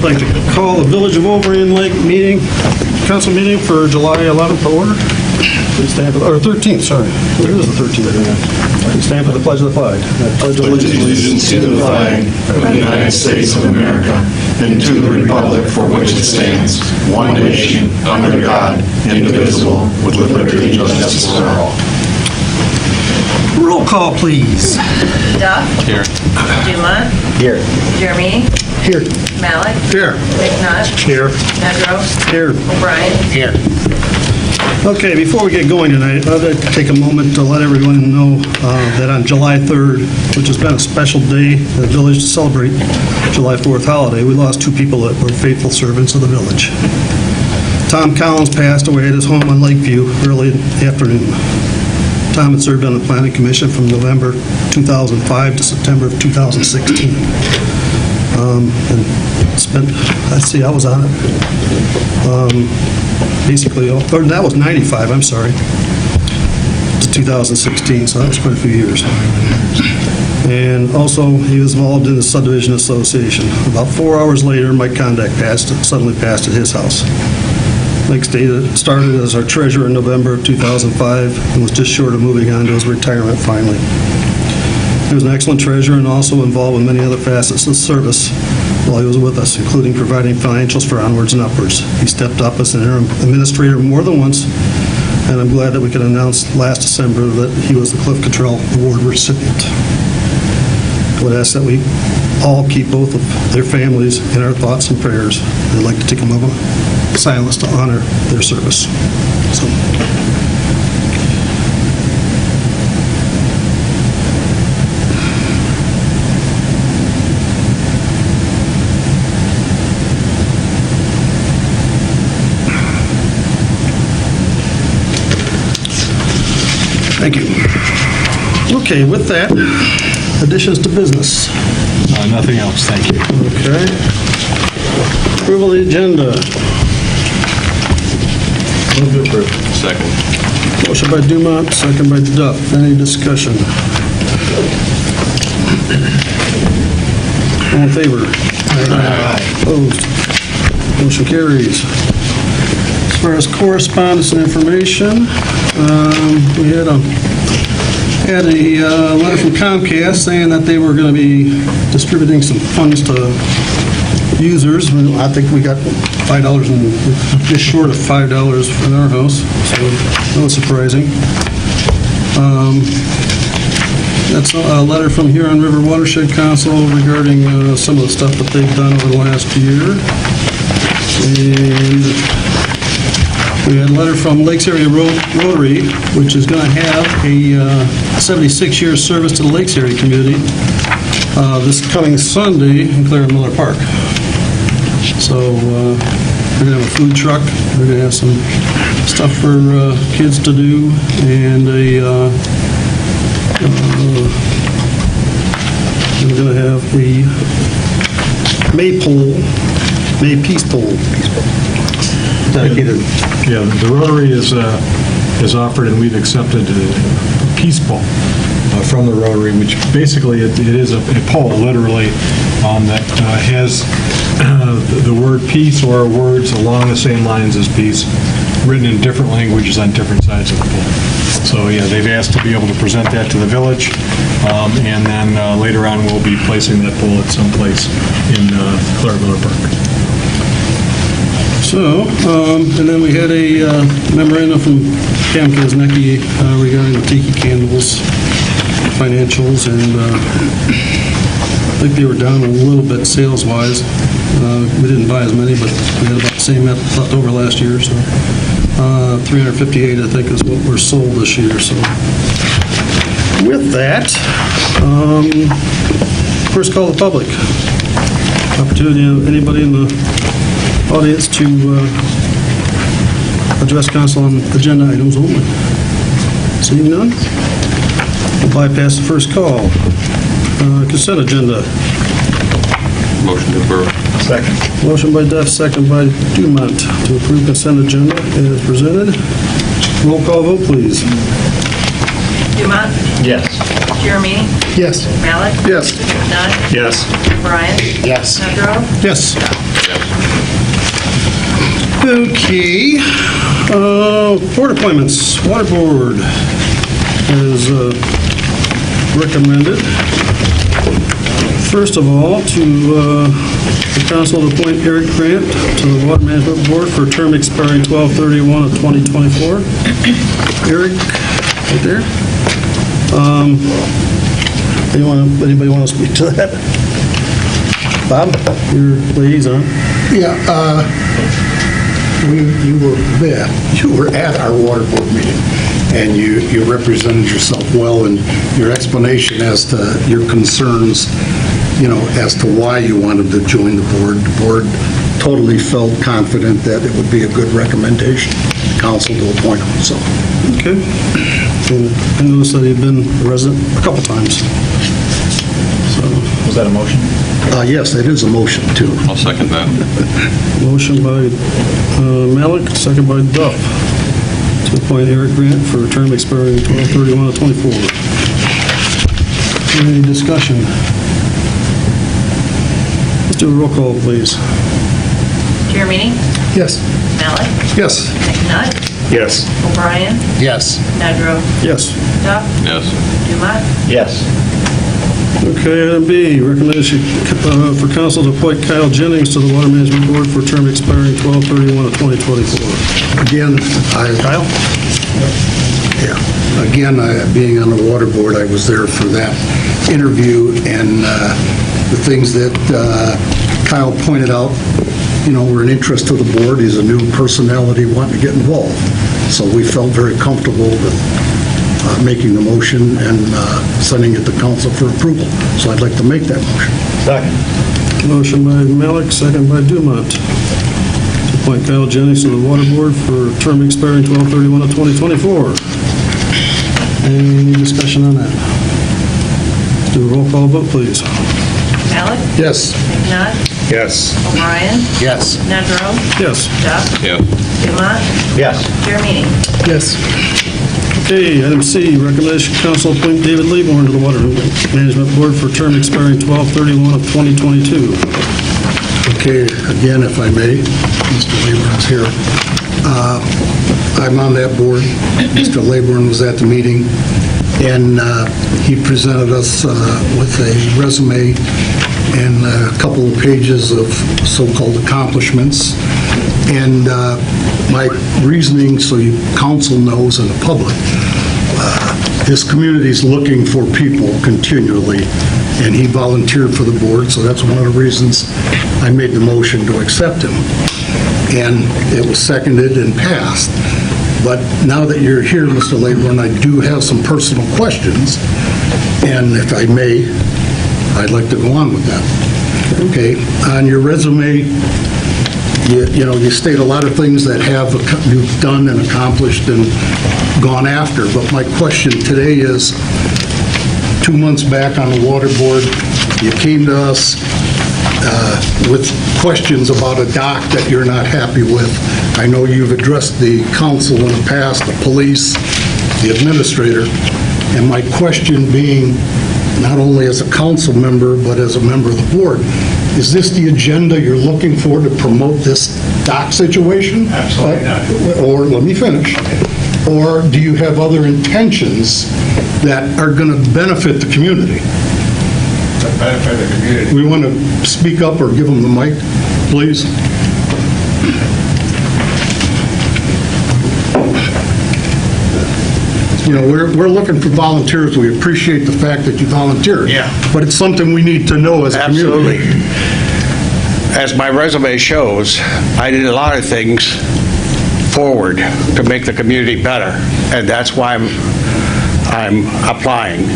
like to call the Village of Wolverine Lake council meeting for July 11th to order. Please stand for or 13th, sorry. It is the 13th. Please stand for the pledge of the flag. I pledge allegiance to the flag of the United States of America and to the republic for which it stands, one nation, under God, indivisible, with liberty and justice for all. Roll call, please. Duff. Here. Dumont. Here. Jeremy. Here. Malik. Here. McNutt. Here. Nedrow. Here. O'Brien. Here. Okay, before we get going tonight, I'd like to take a moment to let everyone know that on July 3rd, which has been a special day in the village to celebrate July 4th holiday, we lost two people that were faithful servants of the village. Tom Collins passed away at his home on Lakeview early in the afternoon. Tom had served on the Planning Commission from November 2005 to September of 2016. And spent, I was on it. Basically, or that was 95, I'm sorry, to 2016, so that was quite a few years. And also, he was involved in the subdivision association. About 4 hours later, my contact suddenly passed at his house. Mike started as our treasurer in November of 2005 and was just short of moving on to his retirement finally. He was an excellent treasurer and also involved with many other facets of service while he was with us, including providing financials for Onwards and Upwards. He stepped up as an interim administrator more than once, and I'm glad that we could announce last December that he was the Cliff Cottrell Award recipient. I would ask that we all keep both of their families in our thoughts and prayers. I'd like to take a moment of silence to honor their service. So. Thank you. Okay, with that, additions to business. Nothing else, thank you. Okay. Approval of the agenda. Move to approve. Second. Motion by Dumont, second by Duff. Any discussion? All in favor? Aye. Opposed? Motion carries. As far as correspondence and information, we had a letter from Comcast saying that they were going to be distributing some funds to users. I think we got $5 and just short of $5 in our house, so that was surprising. That's a letter from Huron River Watershed Council regarding some of the stuff that they've done over the last year. And we had a letter from Lakes Area Rotary, which is going to have a 76-year service to the Lakes Area community this coming Sunday in Clara Miller Park. So we're going to have a food truck. We're going to have some stuff for kids to do, and we're going to have a May Peace Pole dedicated. Yeah, the Rotary is offered, and we've accepted a peace pole from the Rotary, which basically it is a pole, literally, that has the word peace or words along the same lines as peace, written in different languages on different sides of the pole. So yeah, they've asked to be able to present that to the village, and then later on we'll be placing that pole at some place in Clara Miller Park. So, and then we had a memorandum from Cam Kaznecki regarding the tiki candles financials, and I think they were down a little bit sales-wise. We didn't buy as many, but we had about the same left over last year, so 358, I think, is what were sold this year. So, with that, first call the public. Opportunity of anybody in the audience to address council on agenda items only. Seeing none, we'll bypass the first call. Consent agenda. Motion to approve. Second. Motion by Duff, second by Dumont to approve consent agenda as presented. Roll call vote, please. Dumont. Yes. Jeremy. Yes. Malik. Yes. Knut. Yes. O'Brien. Yes. Sandro. Yes. Okay. Board appointments. Water Board is recommended, first of all, to the council to appoint Eric Grant to the Water Management Board for a term expiring 12/31 of 2024. Eric, right there. Anybody want to speak to that? Bob, your liaison. Yeah, you were at our water board meeting, and you represented yourself well in your explanation as to your concerns, as to why you wanted to join the board. The board totally felt confident that it would be a good recommendation, council to appoint him, so. Okay. And I noticed that he'd been a resident a couple times. So, Was that a motion? Yes, that is a motion, too. I'll second that. motion by Malik, second by Duff, to appoint Eric Grant for a term expiring 12/31 of 24. Any discussion? Let's do a roll call, please. Jeremy. Yes. Malik. Yes. Knut. Yes. O'Brien. Yes. Sandro. Yes. Duff. Yes. Dumont. Yes. Okay, item B, recommendation for council to appoint Kyle Jennings to the Water Management Board for a term expiring 12/31 of 2024. Again, Kyle? Yeah. Again, being on the water board, I was there for that interview, and the things that Kyle pointed out, were an interest to the board. He's a new personality wanting to get involved. So we felt very comfortable with making the motion and sending it to council for approval. So I'd like to make that motion. Second. Motion by Malik, second by Dumont, to appoint Kyle Jennings to the Water Board for a term expiring 12/31 of 2024. Any discussion on that? Let's do a roll call vote, please. Malik. Yes. Knut. Yes. O'Brien. Yes. Sandro. Yes. Duff. Yes. Dumont. Yes. Jeremy. Yes. Okay, item C, recommendation council appoint David Leaborn to the Water Management Board for a term expiring 12/31 of 2022. Okay, again, if I may, Mr. Labor's here. I'm on that board. Mr. Laborn was at the meeting, and he presented us with a resume and a couple of pages of so-called accomplishments. And my reasoning, so you council knows and the public, this community is looking for people continually, and he volunteered for the board, so that's one of the reasons I made the motion to accept him. And it was seconded and passed. But now that you're here, Mr. Laborn, I do have some personal questions, and if I may, I'd like to go on with that. Okay, on your resume, you state a lot of things that you've done and accomplished and gone after, but my question today is, 2 months back on the water board, you came to us with questions about a dock that you're not happy with. I know you've addressed the council in the past, the police, the administrator, and my question being, not only as a council member, but as a member of the board, is this the agenda you're looking for to promote this dock situation? Absolutely not. Or, let me finish, or do you have other intentions that are going to benefit the community? To benefit the community. We want to speak up or give them the mic, please. We're looking for volunteers. We appreciate the fact that you volunteered. Yeah. But it's something we need to know as a community. Absolutely. As my resume shows, I did a lot of things forward to make the community better, and that's why I'm applying.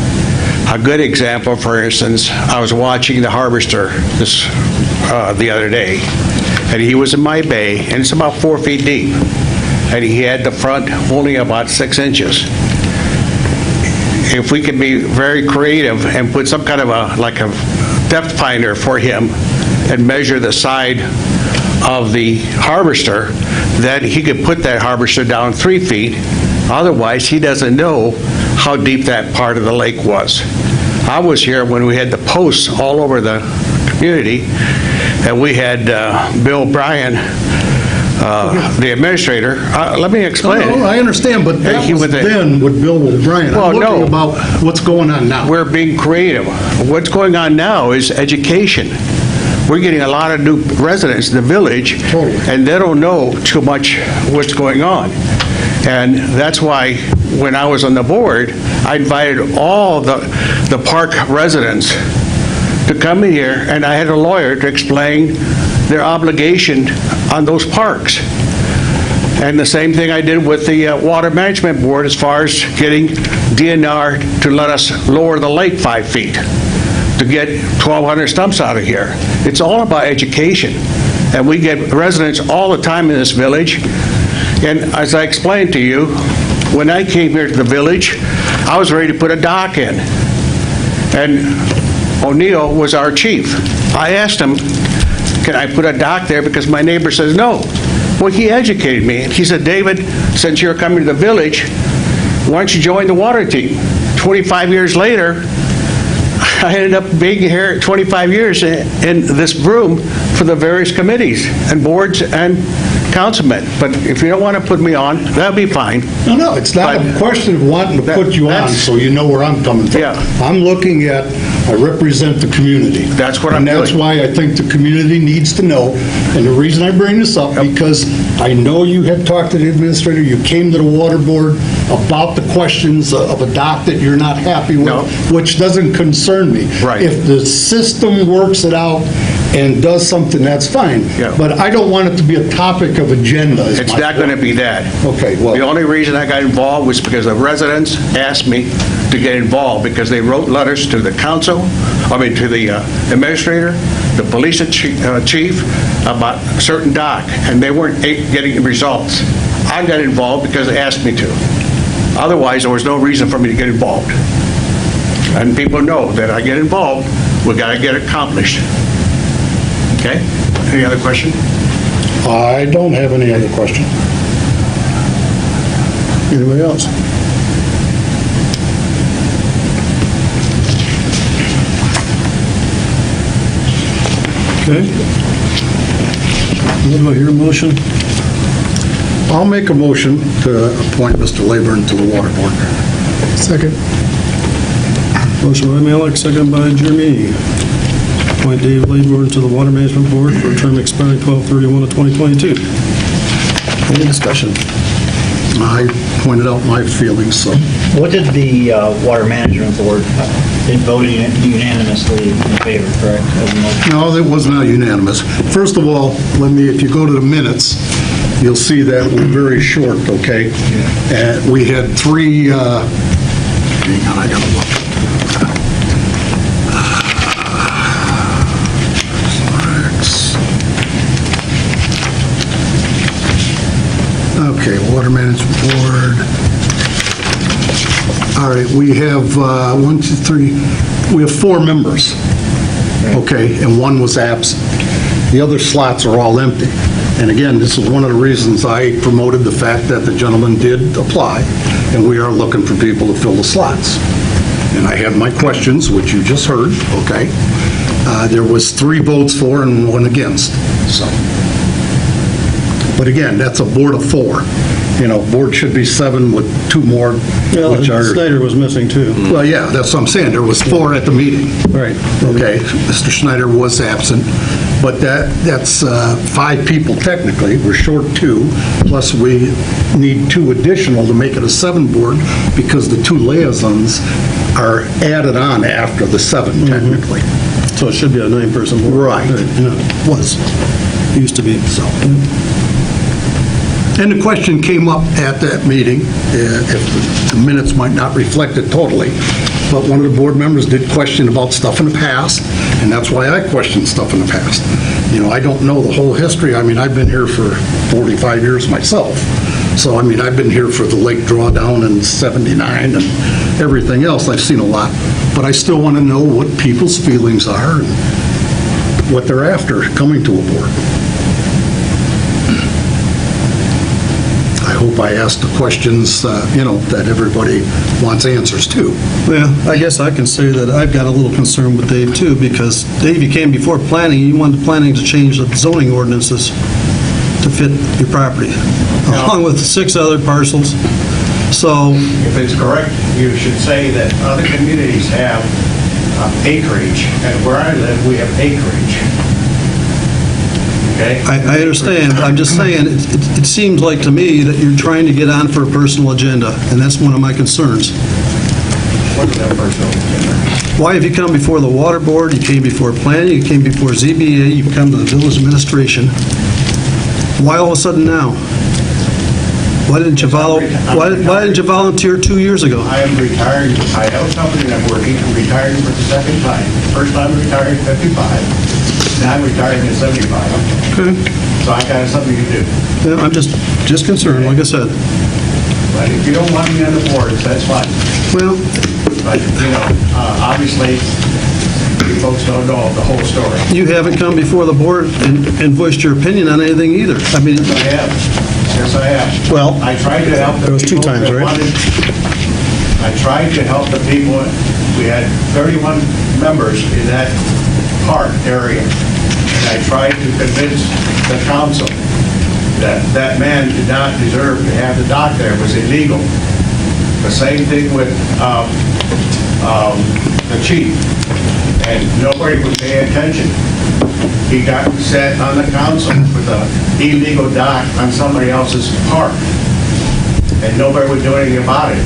A good example, for instance, I was watching the harvester the other day, and he was in my bay, and it's about 4 feet deep, and he had the front only about 6 inches. If we could be very creative and put some kind of a depth finder for him and measure the side of the harvester, then he could put that harvester down 3 feet Otherwise, he doesn't know how deep that part of the lake was. I was here when we had the posts all over the community, and we had Bill Bryan, the administrator. Let me explain. No, I understand, but that He was was a- then with Bill O'Brien. Well, I'm looking no. about what's going on now. We're being creative. What's going on now is education. We're getting a lot of new residents in the village, Totally. and they don't know too much what's going on. And that's why, when I was on the board, I invited all the park residents to come in here, and I had a lawyer to explain their obligation on those parks. And the same thing I did with the Water Management Board as far as getting DNR to let us lower the lake 5 feet to get 1,200 stumps out of here. It's all about education. And we get residents all the time in this village. And as I explained to you, when I came here to the village, I was ready to put a dock in. And O'Neill was our chief. I asked him, can I put a dock there? Because my neighbor says no. Well, he educated me. He said, David, since you're coming to the village, why don't you join the water team? 25 years later, I ended up being here 25 years in this room for the various committees and boards and councilmen. But if you don't want to put me on, that'll be fine. No, it's not a But question of wanting to put you on, that's- so you know where I'm coming from. Yeah. I'm looking at, I represent the community. That's what I'm And that's doing. why I think the community needs to know. And the reason I bring this up, because I know you had talked to the administrator, you came to the water board about the questions of a dock that you're not happy with, No. which doesn't concern me. Right. If the system works it out and does something, that's fine. Yeah. But I don't want it to be a topic of agenda. is It's my not going to point. be that. Okay, well. The only reason I got involved was because the residents asked me to get involved because they wrote letters to the council, to the administrator, the police chief about a certain dock, and they weren't getting results. I got involved because they asked me to. Otherwise, there was no reason for me to get involved. And people know that I get involved, we got to get it accomplished. Okay? Any other question? I don't have any other question. Anybody else? Okay. Do I hear a motion? I'll make a motion to appoint Mr. Leyburn to the Water Board. Second. Motion by Malik, second by Jeremy. Appoint Dave Laybourne to the Water Management Board for a term expiring 12/31 of 2022. Any discussion? I pointed out my feelings, so. What did the Water Management Board, it voted unanimously in favor, correct? Of the motion? No, it was not unanimous. First of all, if you go to the minutes, you'll see that we're very short, okay? And we had three, hang on, I gotta look. Okay, Water Management Board. All right, we have we have 4 members, okay, and 1 was absent. The other slots are all empty. And again, this is one of the reasons I promoted the fact that the gentleman did apply, and we are looking for people to fill the slots. And I have my questions, which you just heard, okay? There was 3 votes for and 1 against, so. But again, that's a board of 4. Board should be 7 with 2 more, which are... Snyder was missing too. Well, yeah, that's what I'm saying. There was 4 at the meeting. Right. Okay, Mr. Schneider was absent, but that's 5 people technically. We're short 2, plus we need 2 additional to make it a 7 board because the 2 liaisons are added on after the 7 technically. So it should be a 9-person board. Right. Yeah, was. Used to be. So. And the question came up at that meeting, if the minutes might not reflect it totally, but one of the board members did question about stuff in the past, and that's why I questioned stuff in the past. I don't know the whole history. I've been here for 45 years myself. So, I've been here for the lake drawdown in '79 and everything else. I've seen a lot. But I still want to know what people's feelings are and what they're after coming to a board. I hope I asked the questions, that everybody wants answers to. Well, I guess I can say that I've got a little concern with Dave too, because Dave, you came before planning, you wanted planning to change the zoning ordinances to fit your property, along with 6 other parcels. So, If it's correct, you should say that other communities have acreage, and where I live, we have acreage. Okay? I understand, I'm just saying, it seems like to me that you're trying to get on for a personal agenda, and that's one of my concerns. What's that personal agenda? Why have you come before the water board, you came before planning, you came before ZBA, you've come to the village administration? Why all of a sudden now? Why didn't you volunteer 2 years ago? I am retired. I have a company that I'm working. I'm retiring for the second time. First time I retired at 55. Now I'm retiring at 75. Okay. So I got something to do. Yeah, I'm just concerned, like I said. But if you don't want me on the board, that's fine. Well, But, obviously, you folks don't know the whole story. you haven't come before the board and voiced your opinion on anything either. I mean, Yes, I have. Yes, I have. Well, I tried to help the there was 2 people times, that right? wanted- I tried to help the people. We had 31 members in that park area. And I tried to convince the council that that man did not deserve to have the dock there. It was illegal. The same thing with the chief. And nobody would pay attention. He got set on the council with an illegal dock on somebody else's park, and nobody would do anything about it.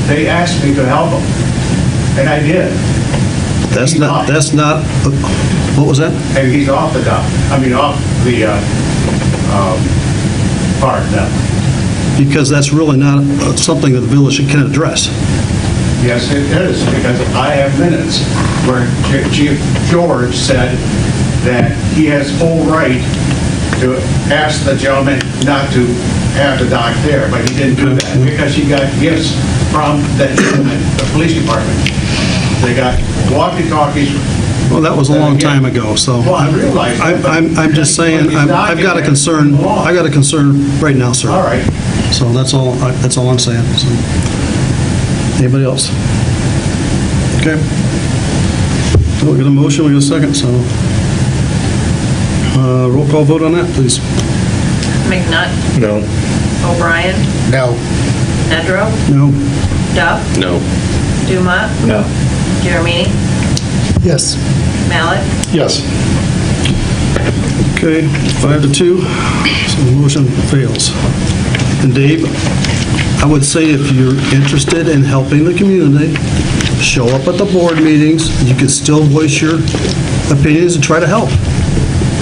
They asked me to help them, and I did. that's not, what was that? And he's off the dock, off the park now. Because that's really not something that the village can address. Yes, it is, because I have minutes where Chief George said that he has full right to ask the gentleman not to have the dock there, but he didn't do that because he got gifts from the police department. They got walkie-talkies. Well, that was a long time ago, so. Well, I realize that, but- I'm just saying, I've got a concern, I got a concern right now, sir. All right. So that's all I'm saying. So, anybody else? Okay. So we got a motion, we got a second, so, roll call vote on that, please. McNutt? No. O'Brien? Now, Nedrow? No? Duff? No. Duma? No. Jeremini? yes. Malik? Yes. Okay, 5-2, so the motion fails. And Dave, I would say if you're interested in helping the community, show up at the board meetings, you can still voice your opinions and try to help.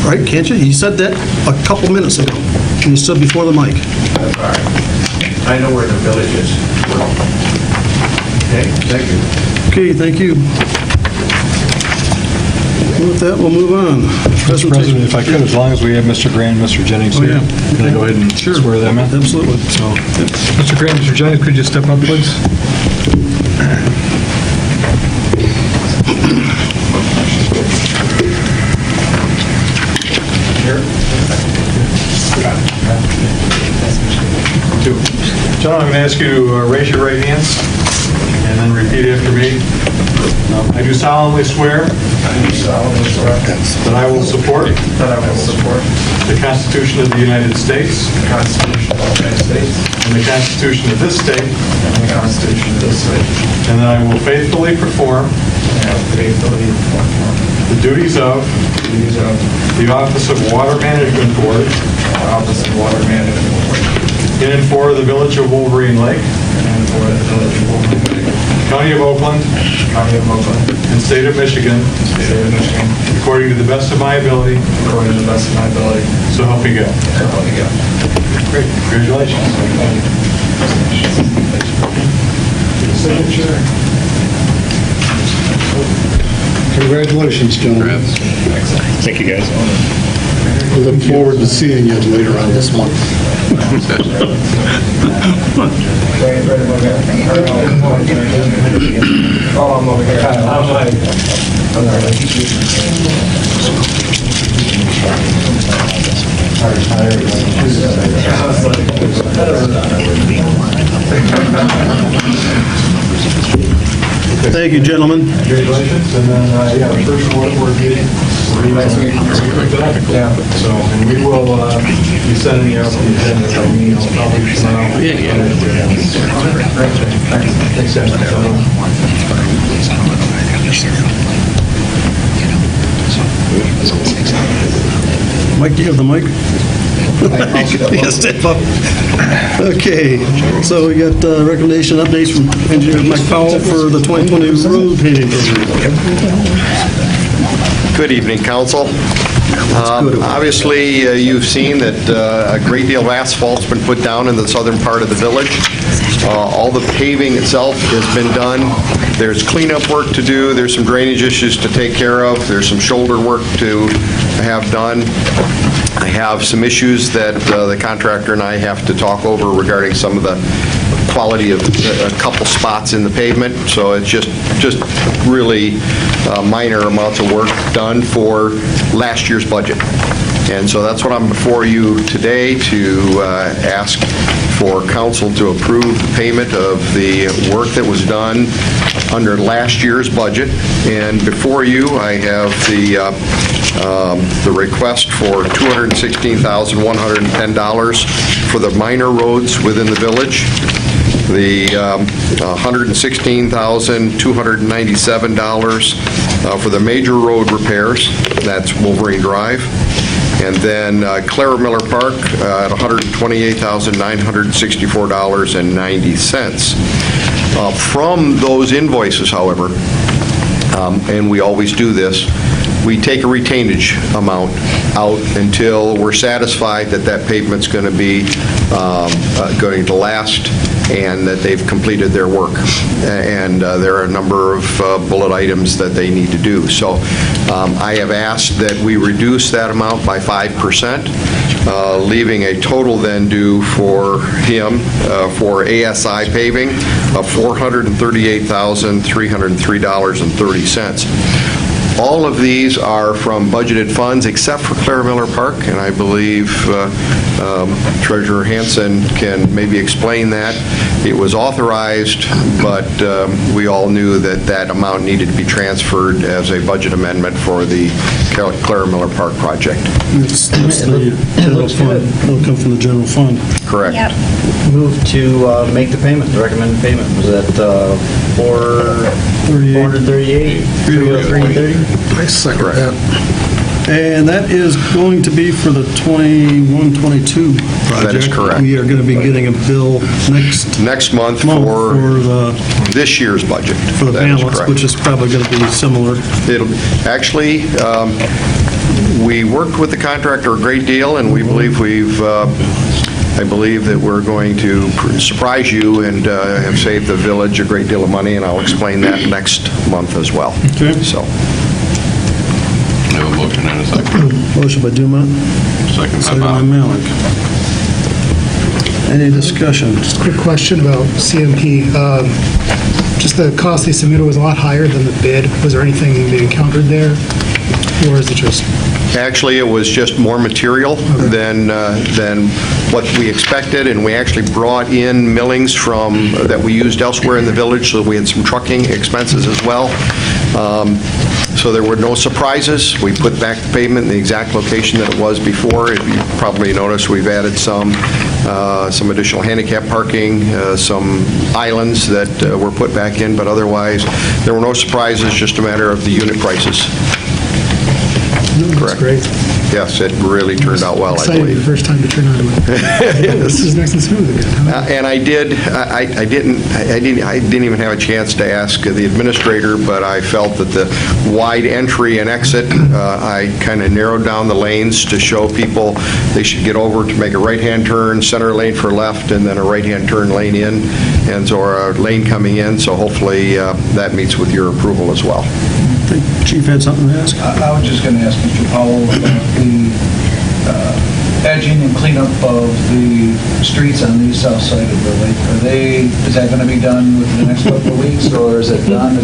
Right, can't you? You said that a couple minutes ago, when you stood before the mic. That's all right. I know where the village is. Okay, thank you. Okay, thank you. With that, we'll move on. Mr. President, if I could, as long as we have Mr. Grant and Mr. Jennings Oh, here, yeah. can I go ahead and Sure. swear them in? Absolutely. So, Mr. Grant, Mr. Jennings, could you step up, please? Gentlemen, I'm going to ask you to raise your right hands and then repeat after me. I do solemnly swear that I will support the Constitution of the United States and the Constitution of this state, and that I will faithfully perform the duties of the Office of Water Management Board in and for the Village of Wolverine Lake, County of Oakland, and State of Michigan, according to the best of my ability, so help me God. Great, congratulations. Congratulations, gentlemen. Thank you, guys. We look forward to seeing you later on this month. Thank you, gentlemen. Congratulations, and then, the first board meeting. Yeah, so, and we will be sending out the agenda, probably tomorrow. Thanks, Mike, do you have the mic? Yeah, step up. Okay, so we got recommendation updates from Engineer Mike Powell for the 2020 road paving program. Good evening, Council. Obviously, you've seen that a great deal of asphalt's been put down in the southern part of the village. All the paving itself has been done. There's cleanup work to do. There's some drainage issues to take care of. There's some shoulder work to have done. I have some issues that the contractor and I have to talk over regarding some of the quality of a couple spots in the pavement. So it's just really minor amounts of work done for last year's budget. And so that's what I'm before you today to ask for council to approve the payment of the work that was done under last year's budget. And before you, I have the request for $216,110 for the minor roads within the village, the $116,297 for the major road repairs, that's Wolverine Drive, and then Clara Miller Park at $128,964.90. From those invoices, however, and we always do this, we take a retainage amount out until we're satisfied that that pavement's going to be going to last and that they've completed their work. And there are a number of bullet items that they need to do. So I have asked that we reduce that amount by 5%, leaving a total then due for him for ASI paving of $438,303.30. All of these are from budgeted funds except for Clara Miller Park, and I believe Treasurer Hansen can maybe explain that. It was authorized, but we all knew that that amount needed to be transferred as a budget amendment for the Clara Miller Park project. It's the general fund. It'll come from the general fund. Correct. Move to make the payment, the recommended payment. Was that 438? 303.30? I second that. And that is going to be for the 21-22 project. That is correct. We are going to be getting a bill next month month for this year's budget. for the That is balance, correct. which is probably going to be similar. Actually, we worked with the contractor a great deal, and we believe I believe that we're going to surprise you and have saved the village a great deal of money, and I'll explain that next month as well. Okay. So, I have a motion and a second. Motion by Dumont, Second second by by Bob. Malik. Any discussion? Quick question about CMP. Just the cost they submitted was a lot higher than the bid. Was there anything they encountered there? Or is it just... actually, it was just more material than what we expected, and we actually brought in millings that we used elsewhere in the village, so we had some trucking expenses as well. So there were no surprises. We put back the pavement in the exact location that it was before. You probably noticed we've added some additional handicap parking, some islands that were put back in, but otherwise, there were no surprises, just a matter of the unit prices. Correct. Great. Yes, it really turned out well, I Excited the believe. first time to turn on to it. This is nice and smooth again. Huh? And I didn't even have a chance to ask the administrator, but I felt that the wide entry and exit, I kind of narrowed down the lanes to show people they should get over to make a right-hand turn, center lane for left, and then a right-hand turn lane in, and so a lane coming in, so hopefully that meets with your approval as well. I think Chief had something to ask. I was just going to ask Mr. Powell about the edging and cleanup of the streets on the east south side of the lake, is that going to be done within the next couple of weeks, or is it done?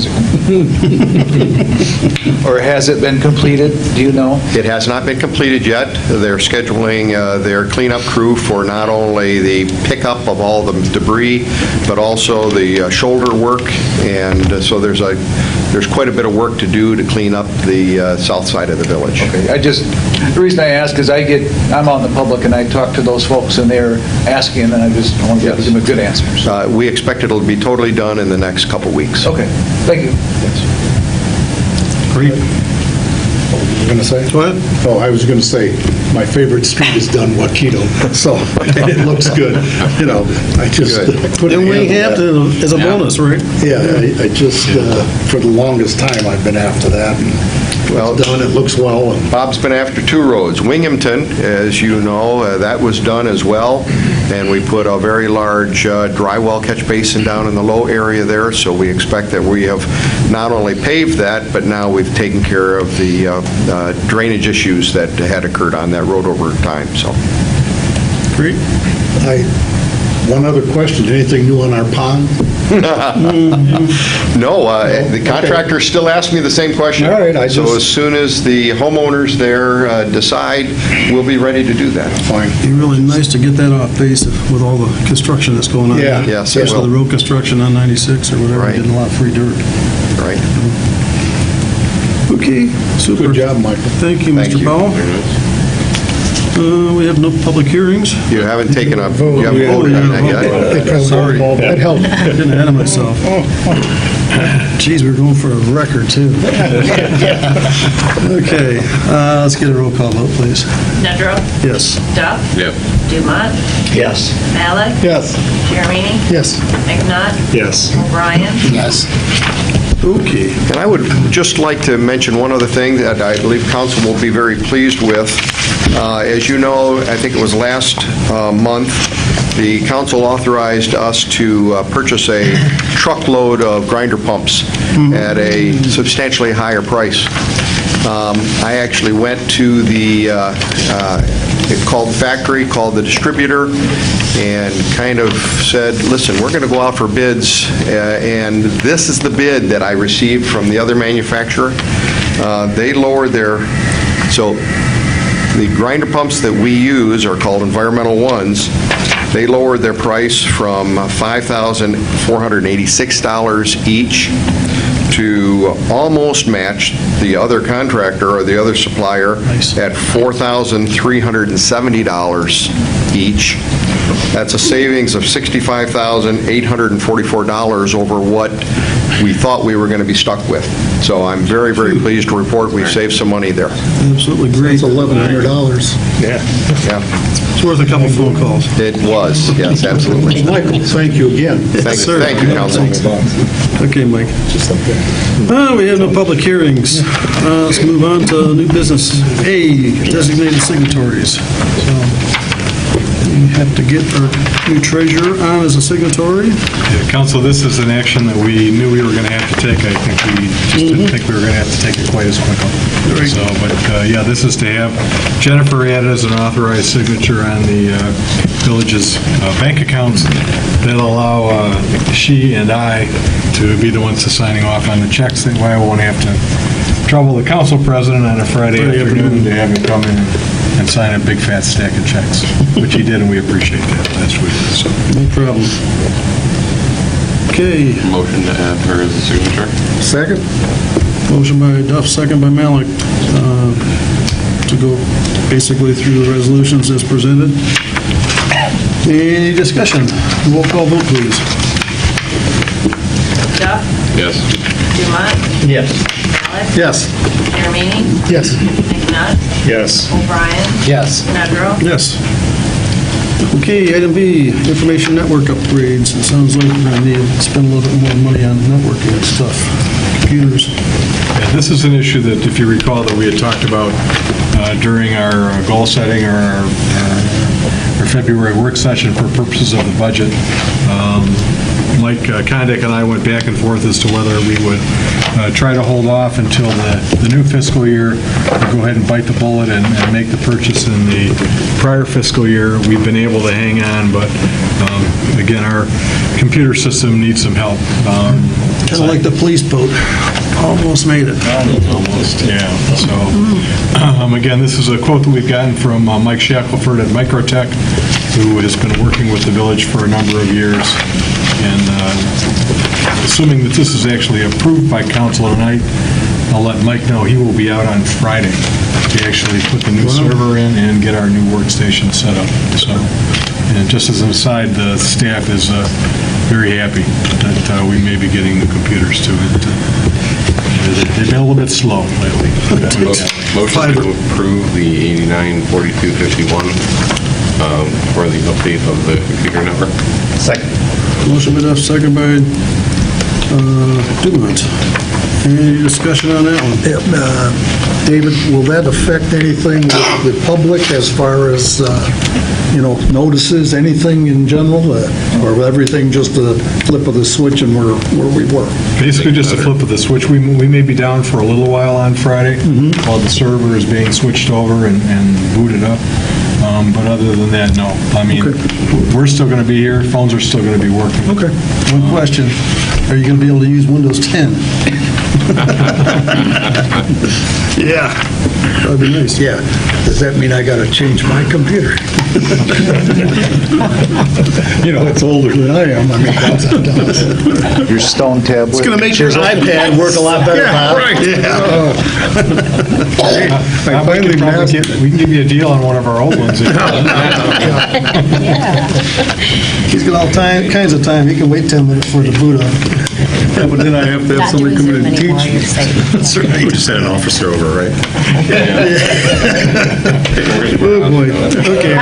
Or has it been completed? Do you know? It has not been completed yet. They're scheduling their cleanup crew for not only the pickup of all the debris, but also the shoulder work, and so there's quite a bit of work to do to clean up the south side of the village. Okay, the reason I ask is I'm out in the public and I talk to those folks and they're asking, and I just want to give them a good answer. So. We expect it'll be totally done in the next couple weeks. Okay, thank you. Great. What were you going to say? Go ahead. Oh, I was going to say, my favorite street is done Waukito, so it looks good. You know, I just put And we handle have that. to, as a bonus, right? Yeah, I just, for the longest time, I've been after that. And Well, it's done, it looks well. And Bob's been after 2 roads. Winghamton, as you know, that was done as well, and we put a very large dry well catch basin down in the low area there, so we expect that we have not only paved that, but now we've taken care of the drainage issues that had occurred on that road over time, so. Great. one other question, anything new on our pond? No, the contractor still asks me the same question. All right, So as soon as the homeowners there decide, we'll be ready to do that. Fine. It'd be really nice to get that off base with all the construction that's going on. Yeah. Yes, it Especially will. the road construction on 96 or whatever, Right. getting a lot of free dirt. Right. Okay, super. Good job, Michael. Thank you, Thank Mr. you. Powell. We have no public hearings. You haven't taken a, Vote. you haven't Yeah. voted on that They yet? probably Sorry. won't involve- That helped. Getting ahead of myself. Geez, we're going for a record, too. Okay, let's get a roll call vote, please. Nedrow, Yes. Duff. Yep. Dumont, Yes. Malik, Yes. Jeremini, Yes. McNutt, Yes. O'Brien, Yes. Okay. And I would just like to mention one other thing that I believe council will be very pleased with. As you know, I think it was last month, the council authorized us to purchase a truckload of grinder pumps at a substantially higher price. I actually went to the factory, called the distributor, and kind of said, listen, we're going to go out for bids, and this is the bid that I received from the other manufacturer. They lowered so the grinder pumps that we use are called environmental ones. They lowered their price from $5,486 each to almost match the other contractor or the other supplier at $4,370 each. That's a savings of $65,844 over what we thought we were going to be stuck with. So I'm very, very pleased to report we've saved some money there. Absolutely great. It's $1,100. Yeah. It's worth a couple phone calls. It was, yes, absolutely. Michael, thank you again. sir. Thank you, council. Okay, Mike. We have no public hearings. Let's move on to new business. A, designated signatories. So we have to get our new treasurer on as a signatory. Yeah, Council, this is an action that we knew we were going to have to take. I think we just didn't think we were going to have to take it quite as quickly. So, but yeah, this is to have Jennifer added as an authorized signature on the village's bank accounts that allow she and I to be the ones to signing off on the checks. That way I won't have to trouble the council president on a Friday afternoon to have him come in and sign a big fat stack of checks, which he did, and we appreciate that last week. So. No problem. Okay, Motion to add her as a signature. Second? motion by Duff, second by Malik, to go basically through the resolutions as presented. Any discussion? Roll call vote, please. Duff, Yes. Dumont, Yes. Malik, Yes. Jeremini, Yes. McNutt, Yes. O'Brien, Yes. Nedrow, Yes. Okay, item B, information network upgrades. It sounds like we're going to need to spend a little bit more money on networking and stuff, computers. Yeah, this is an issue that, if you recall, that we had talked about during our goal setting or our February work session for purposes of the budget. Mike Condit and I went back and forth as to whether we would try to hold off until the new fiscal year, or go ahead and bite the bullet and make the purchase in the prior fiscal year. We've been able to hang on, but again, our computer system needs some help. Kind of like the police boat, almost made it. Almost, yeah. So, again, this is a quote that we've gotten from Mike Shackelford at Microtech, who has been working with the village for a number of years. And assuming that this is actually approved by council tonight, I'll let Mike know he will be out on Friday to actually put the new server in and get our new workstation set up. So, and just as an aside, the staff is very happy that we may be getting the computers to it. They've been a little bit slow lately. Motion to approve the 894251 for the update of the computer network. Second. Motion been second by Dumont. Any discussion on that one? David, will that affect anything with the public as far as, notices, anything in general? Or everything just a flip of the switch and we're where we were? Basically just a flip of the switch. We may be down for a little while on Friday while the server is being switched over and booted up. But other than that, no. I mean, we're still going to be here. Phones are still going to be working. Okay. One question. Are you going to be able to use Windows 10? Yeah. That'd be nice. Yeah. Does that mean I got to change my computer? It's older than I am. I mean, Your stone tablet. It's going to make your iPad work a lot better, Bob. We can give you a deal on one of our old ones. He's got all kinds of time. He can wait 10 minutes for it to boot up. Yeah, but then I have to have somebody come in and teach. That's right. We just had an officer over, right? Oh, boy. Okay.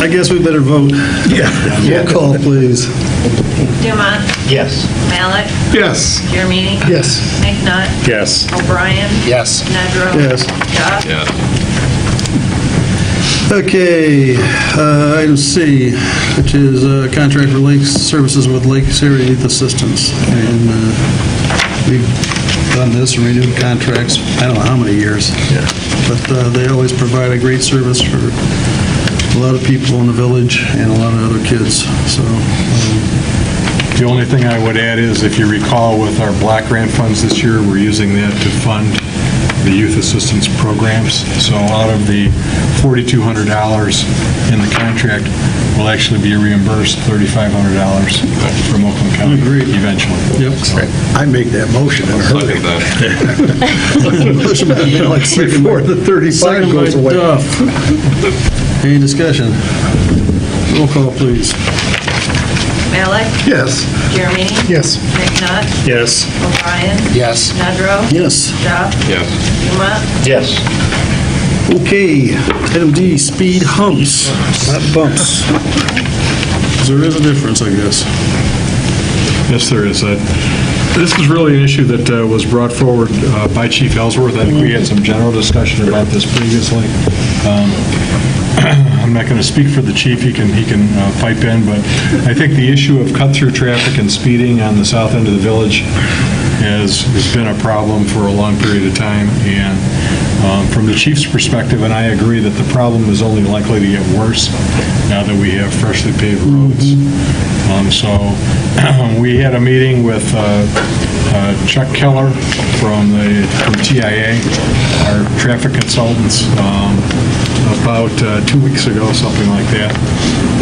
I guess we better vote. Yeah. Roll call, please. Dumont. Yes. Malik. Yes. Jeremini. Yes. McNutt. Yes. O'Brien. Yes. Nedrow. Yes. Duff. Yes. Okay, item C, which is contract for lake services with Lakes Area Youth Assistance. And we've done this and renewed contracts, I don't know how many years. But they always provide a great service for a lot of people in the village and a lot of other kids. So, The only thing I would add is, if you recall, with our block grant funds this year, we're using that to fund the youth assistance programs. So out of the $4,200 in the contract, we'll actually be reimbursed $3,500 from Oakland County eventually. yep. I make that motion in a hurry. Second that. Motion by Malik, second by- Before the 35 second by goes away. Duff. Any discussion? Roll call, please. Malik. Yes. Jeremini. Yes. McNutt. Yes. O'Brien. Yes. Nedrow. Yes. Duff. Yes. Dumont. Yes. Okay, item D, speed humps, not bumps. There is a difference, I guess. Yes, there is. This is really an issue that was brought forward by Chief Ellsworth. I think we had some general discussion about this previously. I'm not going to speak for the chief. He can pipe in, but I think the issue of cut-through traffic and speeding on the south end of the village has been a problem for a long period of time. And from the chief's perspective, and I agree, that the problem is only likely to get worse now that we have freshly paved roads. So we had a meeting with Chuck Keller from TIA, our traffic consultants, about 2 weeks ago, something like that.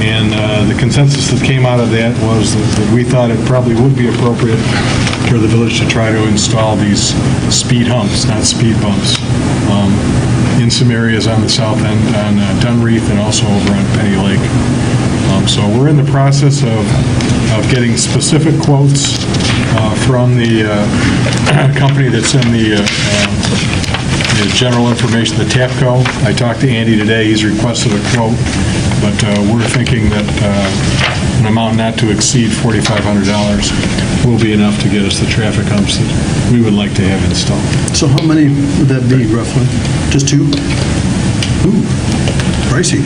And the consensus that came out of that was that we thought it probably would be appropriate for the village to try to install these speed humps, not speed bumps, in some areas on the south end, on Dunreath, and also over on Penny Lake. So we're in the process of getting specific quotes from the company that's in the general information, the TAPCO. I talked to Andy today. He's requested a quote, but we're thinking that an amount not to exceed $4,500 will be enough to get us the traffic humps that we would like to have installed. So how many would that be roughly? Just two? Ooh, pricey.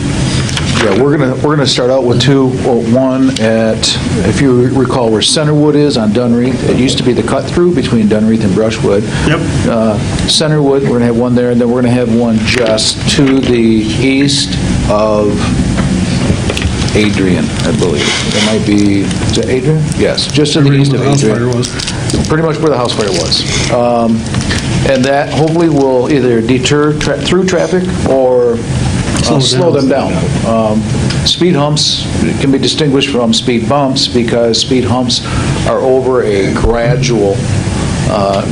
Yeah, we're gonna start out with two. One at, if you recall, where Centerwood is on Dunreath. It used to be the cut-through between Dunreath and Brushwood. Yep. Centerwood, we're gonna have one there, and then we're gonna have one just to the east of Adrian, I believe. It might be, is it Adrian? Yes, just to the east of Where the house Adrian. fire was. Pretty much where the house fire was. And that hopefully will either deter through traffic or slow them down. Speed humps can be distinguished from speed bumps because speed humps are over a gradual,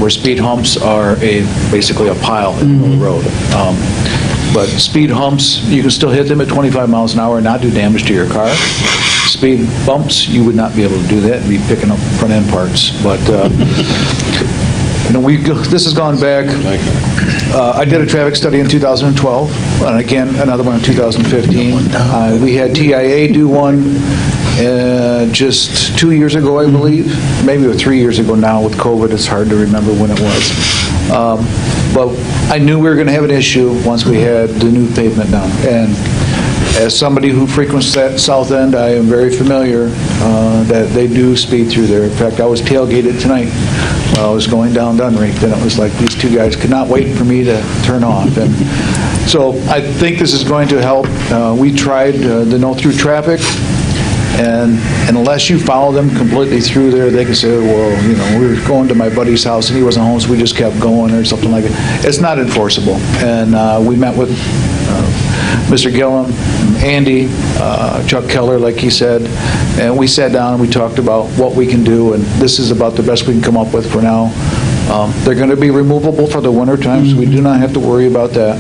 where speed humps are basically a pile in the road. But speed humps, you can still hit them at 25 miles an hour and not do damage to your car. Speed bumps, you would not be able to do that and be picking up front end parts. But this has gone back. I did a traffic study in 2012, and again, another one in 2015. We had TIA do one just 2 years ago, I believe. Maybe 3 years ago now with COVID. It's hard to remember when it was. But I knew we were going to have an issue once we had the new pavement down. And as somebody who frequents that south end, I am very familiar that they do speed through there. In fact, I was tailgated tonight while I was going down Dunreath, and it was like these two guys could not wait for me to turn off. And so I think this is going to help. We tried the no-through traffic, and unless you follow them completely through there, they can say, well, we were going to my buddy's house and he wasn't home, so we just kept going or something like that. It's not enforceable. And we met with Mr. Gillum, Andy, Chuck Keller, like he said, and we sat down and we talked about what we can do, and this is about the best we can come up with for now. They're going to be removable for the winter time, so we do not have to worry about that.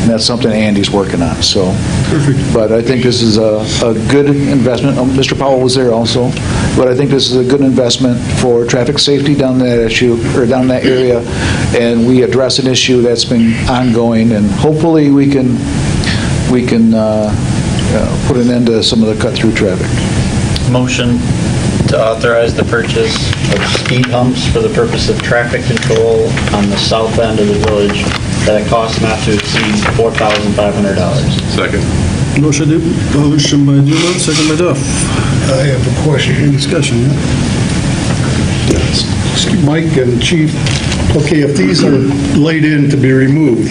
And that's something Andy's working on, so. Perfect. But I think this is a good investment. Mr. Powell was there also, but I think this is a good investment for traffic safety down that issue, or down that area, and we address an issue that's been ongoing, and hopefully we can put an end to some of the cut-through traffic. Motion to authorize the purchase of speed humps for the purpose of traffic control on the south end of the village at a cost not to exceed $4,500. Second. Motion by Dumont, second by Duff. I have a question. Any discussion? Mike and Chief, okay, if these are laid in to be removed,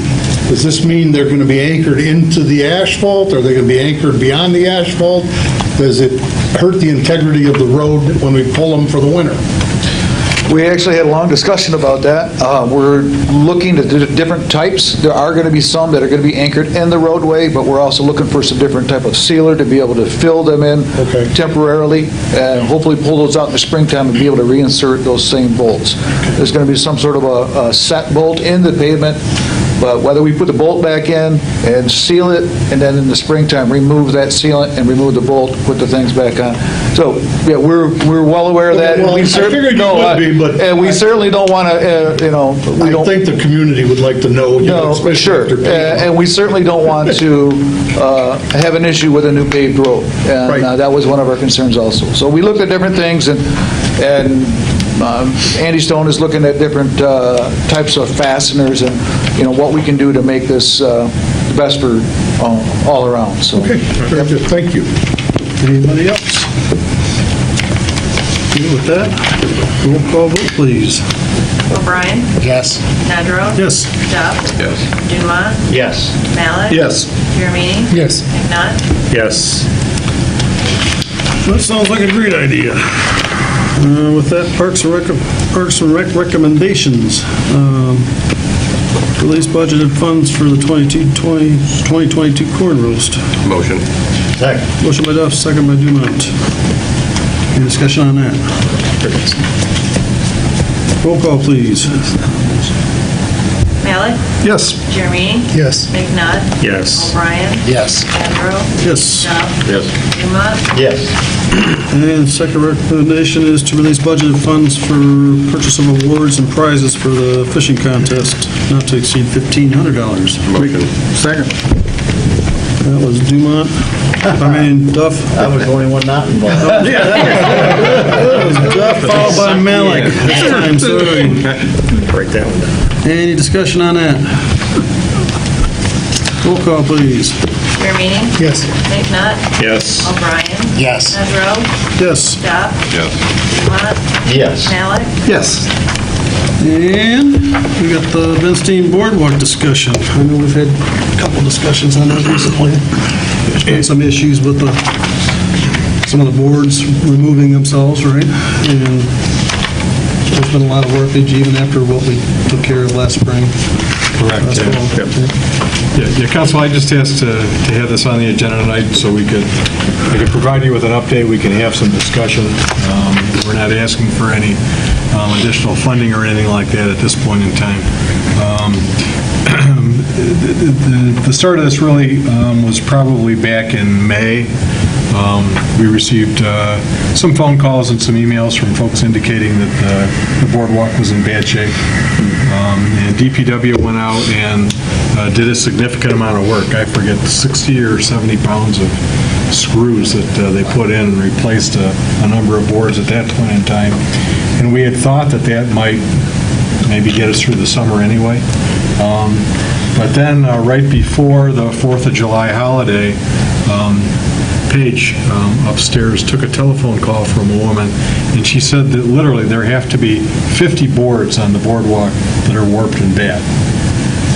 does this mean they're going to be anchored into the asphalt? Are they going to be anchored beyond the asphalt? Does it hurt the integrity of the road when we pull them for the winter? We actually had a long discussion about that. We're looking at different types. There are going to be some that are going to be anchored in the roadway, but we're also looking for some different type of sealer to be able to fill them in temporarily, and hopefully pull those out in the springtime and be able to reinsert those same bolts. There's going to be some sort of a set bolt in the pavement, but whether we put the bolt back in and seal it, and then in the springtime remove that sealant and remove the bolt, put the things back on. So, yeah, we're well aware of that. Well, I figured you would be, but and we certainly don't want to, I think the community would like to know, especially sure. after paving. And we certainly don't want to have an issue with a new paved road. And Right. that was one of our concerns also. So we looked at different things, and Andy Stone is looking at different types of fasteners and, what we can do to make this the best for all around. So. Okay, very good. Thank you. Anybody else? Good with that? Roll call vote, please. O'Brien. Yes. Nedrow. Yes. Duff. Yes. Dumont. Yes. Malik. Yes. Jeremy. Yes. McNutt. Yes. That sounds like a great idea. With that, Parks and Rec recommendations. Release budgeted funds for the 2022 corn roast. Motion. Second. Motion by Duff, second by Dumont. Any discussion on that? Roll call, please. Malik. Yes. Jeremy. Yes. McNutt. Yes. O'Brien. Yes. Nedrow. Yes. Duff. Yes. Dumont. Yes. And the second recommendation is to release budgeted funds for purchase of awards and prizes for the fishing contest, not to exceed $1,500. Motion. Second. That was Dumont. Duff. I was the only one not involved. That was Duff, followed by Malik this time, sorry. Break that one down. Any discussion on that? Roll call, please. Mayor Meaning? Yes. McNutt? Yes. O'Brien? Yes. Monroe? Yes. Duff? Yes. Dumont? Yes. Malik? Yes. And we got the Benstein Boardwalk discussion. I know we've had a couple discussions on that recently. There's been some issues with some of the boards removing themselves, right? And there's been a lot of workage even after what we took care of last spring. Correct. Last fall. Yeah, Council, I just asked to have this on the agenda tonight so we could provide you with an update, we can have some discussion. We're not asking for any additional funding or anything like that at this point in time. The start of this really was probably back in May. We received some phone calls and some emails from folks indicating that the boardwalk was in bad shape. And DPW went out and did a significant amount of work. I forget, 60 or 70 pounds of screws that they put in and replaced a number of boards at that point in time. And we had thought that might maybe get us through the summer anyway. But then right before the 4th of July holiday, Paige upstairs took a telephone call from a woman, and she said that literally there have to be 50 boards on the boardwalk that are warped and bad.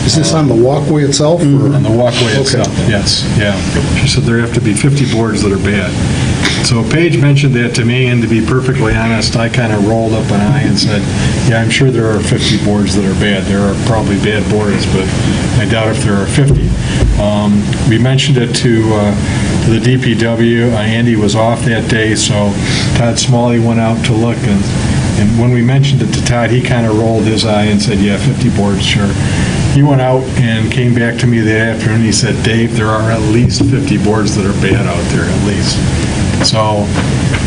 Is this on the walkway itself? On the walkway itself, yes, yeah. She said there have to be 50 boards that are bad. So Paige mentioned that to me, and to be perfectly honest, I kind of rolled up an eye and said, yeah, I'm sure there are 50 boards that are bad. There are probably bad boards, but I doubt if there are 50. We mentioned it to the DPW. Andy was off that day, so Todd Smalley went out to look, and when we mentioned it to Todd, he kind of rolled his eye and said, yeah, 50 boards, sure. He went out and came back to me that afternoon. He said, Dave, there are at least 50 boards that are bad out there, at least. So,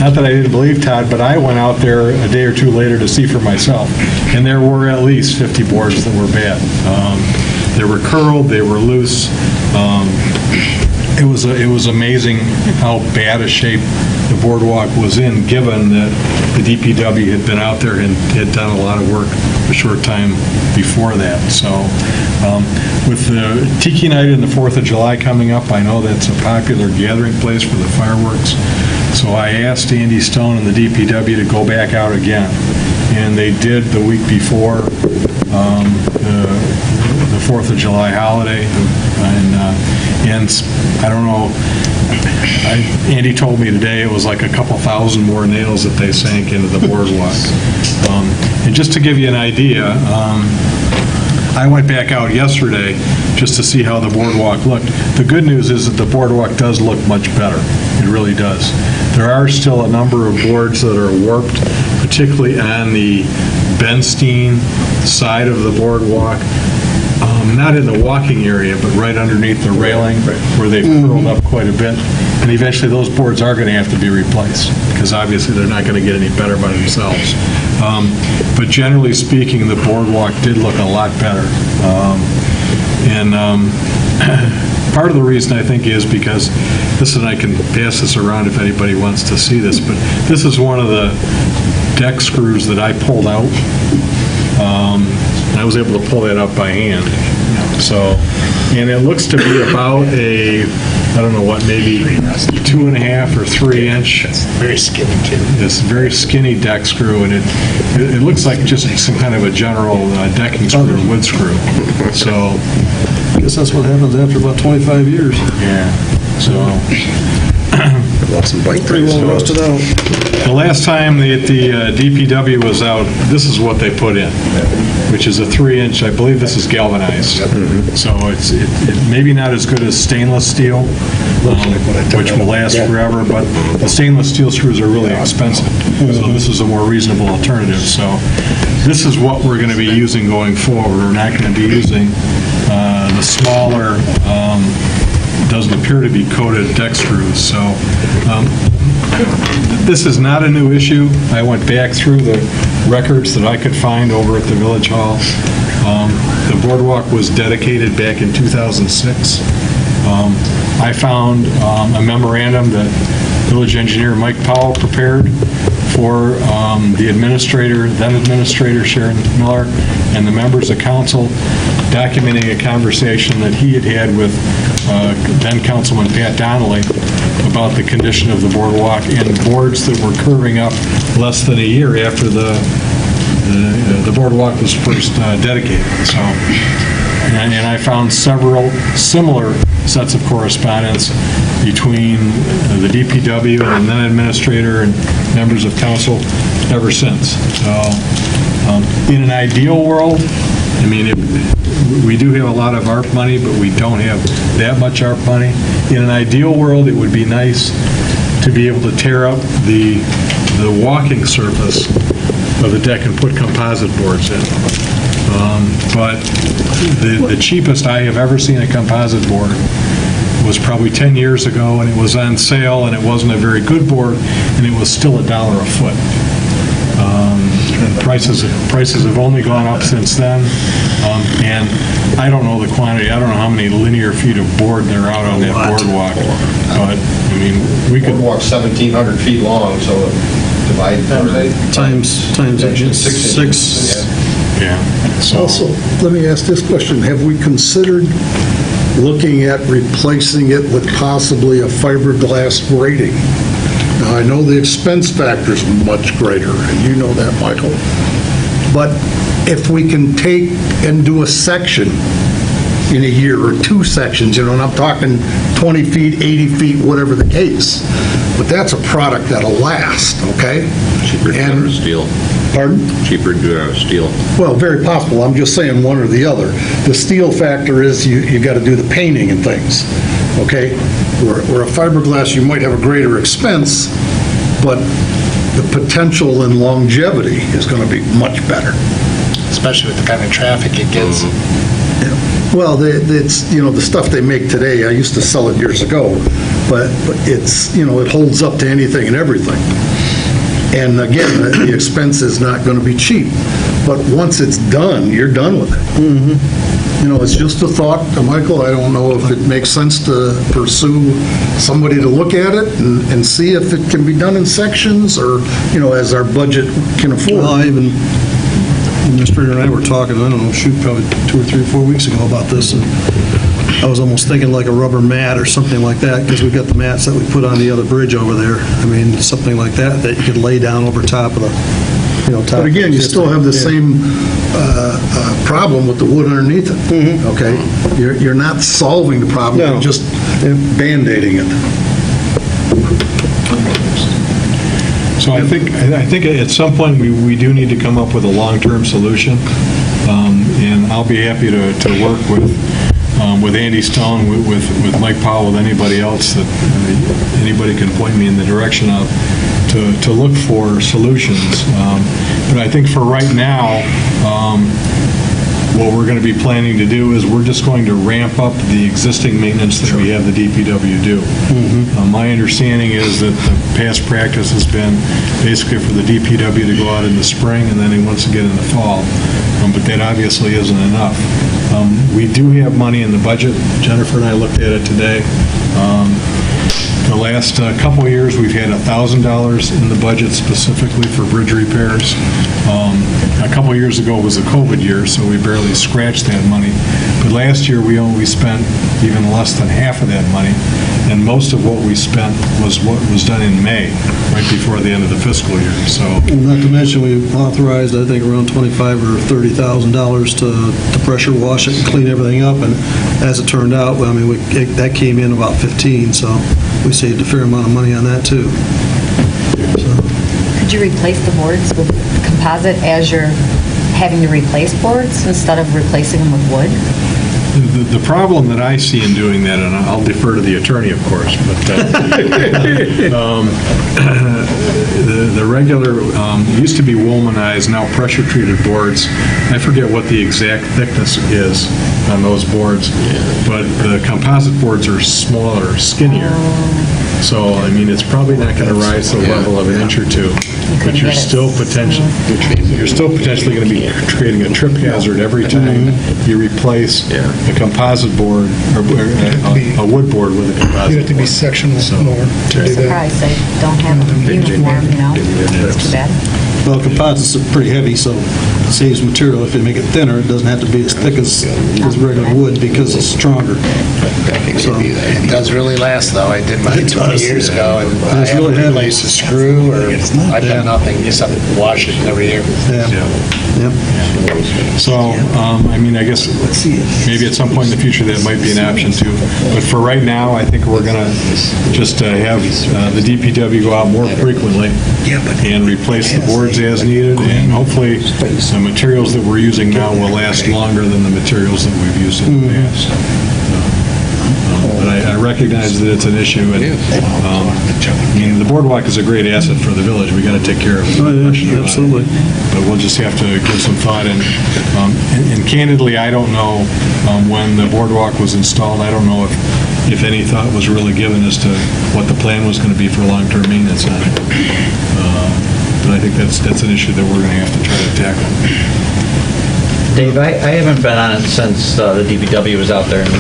not that I didn't believe Todd, but I went out there a day or two later to see for myself, and there were at least 50 boards that were bad. They were curled, they were loose. It was amazing how bad a shape the boardwalk was in, given that the DPW had been out there and had done a lot of work a short time before that. So with the Tiki Night and the 4th of July coming up, I know that's a popular gathering place for the fireworks. So I asked Andy Stone and the DPW to go back out again. And they did the week before the 4th of July holiday. And I don't know, Andy told me today it was like a couple thousand more nails that they sank into the boardwalk. And just to give you an idea, I went back out yesterday just to see how the boardwalk looked. The good news is that the boardwalk does look much better. It really does. There are still a number of boards that are warped, particularly on the Benstein side of the boardwalk. Not in the walking area, but right underneath the railing where they've curled up quite a bit. And eventually those boards are going to have to be replaced because obviously they're not going to get any better by themselves. But generally speaking, the boardwalk did look a lot better. Part of the reason I think is because this, and I can pass this around if anybody wants to see this, but this is one of the deck screws that I pulled out. I was able to pull that up by hand. So, and it looks to be about a, I don't know what, maybe 2.5 or 3 inch. Very skinny kid. This very skinny deck screw, and it looks like just some kind of a general decking screw, wood screw. So, I guess that's what happens after about 25 years. yeah, so. Lost some bike Pretty well rusted out. The last time the DPW was out, this is what they put in, which is a 3-inch, I believe this is galvanized. So it's maybe not as good as stainless steel, which will last forever, but the stainless steel screws are really expensive. So this is a more reasonable alternative. So this is what we're going to be using going forward. We're not going to be using the smaller, doesn't appear to be coated deck screws. So this is not a new issue. I went back through the records that I could find over at the Village Hall. The boardwalk was dedicated back in 2006. I found a memorandum that Village Engineer Mike Powell prepared for the then administrator Sharon Miller, and the members of council. documenting a conversation that he had had with then Councilman Pat Donnelly about the condition of the boardwalk and boards that were curving up less than a year after the boardwalk was first dedicated. So, and I found several similar sets of correspondence between the DPW and then administrator and members of council ever since. So, in an ideal world, I mean, we do have a lot of ARP money, but we don't have that much ARP money. In an ideal world, it would be nice to be able to tear up the walking surface of the deck and put composite boards in. But the cheapest I have ever seen a composite board was probably 10 years ago, and it was on sale, and it wasn't a very good board, and it was still $1 a foot. And prices have only gone up since then, and I don't know the quantity. I don't know how many linear feet of board there are out on that boardwalk, but I mean, we could walk 1,700 feet long, so divide Times six. Yeah. So, Also, let me ask this question. Have we considered looking at replacing it with possibly a fiberglass grating? Now, I know the expense factor is much greater, and you know that, Michael. But if we can take and do a section in a year, or 2 sections, and I'm talking 20 feet, 80 feet, whatever the case, but that's a product that'll last, okay? Cheaper to do it out of steel. Pardon? Cheaper to do it out of steel. Well, very possible. I'm just saying one or the other. The steel factor is you got to do the painting and things, okay? Where a fiberglass, you might have a greater expense, but the potential and longevity is going to be much better. Especially with the kind of traffic it gets. Well, it's, the stuff they make today, I used to sell it years ago, but it's, it holds up to anything and everything. And again, the expense is not going to be cheap, but once it's done, you're done with it. It's just a thought, Michael. I don't know if it makes sense to pursue somebody to look at it and see if it can be done in sections or, as our budget can afford. Well, Administrator and I were talking, I don't know, probably 2 or 3 or 4 weeks ago about this, and I was almost thinking like a rubber mat or something like that, because we've got the mats that we put on the other bridge over there. I mean, something like that you could lay down over top of the, top. But again, you still have the same problem with the wood underneath it, okay? You're not solving the problem, No. you're just Band-Aiding it. So I think at some point we do need to come up with a long-term solution, and I'll be happy to work with Andy Stone, with Mike Powell, with anybody else that anybody can point me in the direction of to look for solutions. But I think for right now, what we're going to be planning to do is we're just going to ramp up the existing maintenance that we have the DPW do. My understanding is that the past practice has been basically for the DPW to go out in the spring and then once again in the fall, but that obviously isn't enough. We do have money in the budget. Jennifer and I looked at it today. The last couple of years, we've had $1,000 in the budget specifically for bridge repairs. A couple of years ago was a COVID year, so we barely scratched that money. But last year, we only spent even less than half of that money, and most of what we spent was what was done in May, right before the end of the fiscal year. So, Not to mention, we authorized, I think, around $25,000 or $30,000 to pressure wash it and clean everything up, and as it turned out, well, I mean, that came in about 15, so we saved a fair amount of money on that, too. Could you replace the boards with composite as you're having to replace boards instead of replacing them with wood? The problem that I see in doing that, and I'll defer to the attorney, of course, but the regular, used to be woolmanized, now pressure-treated boards, I forget what the exact thickness is on those boards, but the composite boards are smaller, skinnier. So, I mean, it's probably not going to rise to the level of an inch or two, but you're still potentially going to be creating a trip hazard every time you replace a composite board or a wood board with a composite board. You have to be sectional more to do that. Surprised they don't have them uniform, It's too bad. Well, composites are pretty heavy, so it saves material. If you make it thinner, it doesn't have to be as thick as regular wood because it's stronger. It does really last, though. I did mine 20 years ago, and I It's really haven't heavy. replaced a screw, or I've Yeah. done nothing, just have to wash it every year. Yeah. Yep. So, I mean, I guess maybe at some point in the future that might be an option too. But for right now, I think we're going to just have the DPW go out more frequently and replace the boards as needed. And hopefully, the materials that we're using now will last longer than the materials that we've used in the past. But I recognize that it's an issue. And, I mean, the boardwalk is a great asset for the village. We got to take care of it. Oh, yeah, absolutely. But we'll just have to give some thought. And candidly, I don't know when the boardwalk was installed, I don't know if any thought was really given as to what the plan was going to be for long-term maintenance on it. But I think that's an issue that we're going to have to try to tackle. Dave, I haven't been on it since the DPW was out there and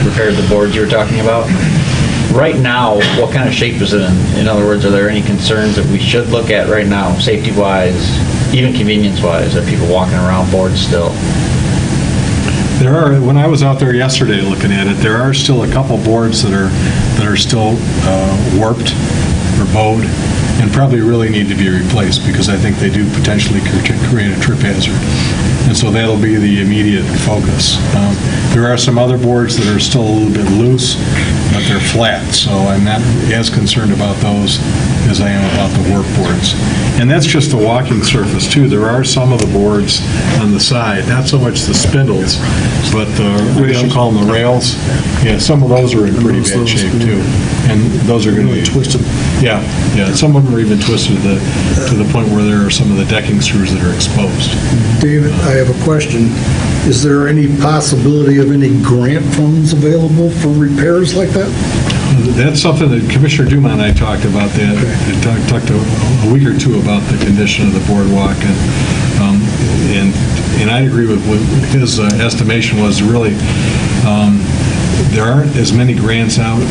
repaired the boards you were talking about. Right now, what kind of shape is it in? In other words, are there any concerns that we should look at right now, safety-wise, even convenience-wise? Are people walking around boards still? There are, when I was out there yesterday looking at it, there are still a couple boards that are still warped or bowed and probably really need to be replaced because I think they do potentially create a trip hazard. And so that'll be the immediate focus. There are some other boards that are still a little bit loose, but they're flat, so I'm not as concerned about those as I am about the work boards. And that's just the walking surface, too. There are some of the boards on the side, not so much the spindles, but what do you call them, the rails? Yeah, some of those are in pretty bad shape, too. And those are going to be Twisted. Yeah. Some of them are even twisted to the point where there are some of the decking screws that are exposed. David, I have a question. Is there any possibility of any grant funds available for repairs like that? That's something that Commissioner Duma and I talked about that. We talked a week or two about the condition of the boardwalk, and I agree with what his estimation was. Really, there aren't as many grants out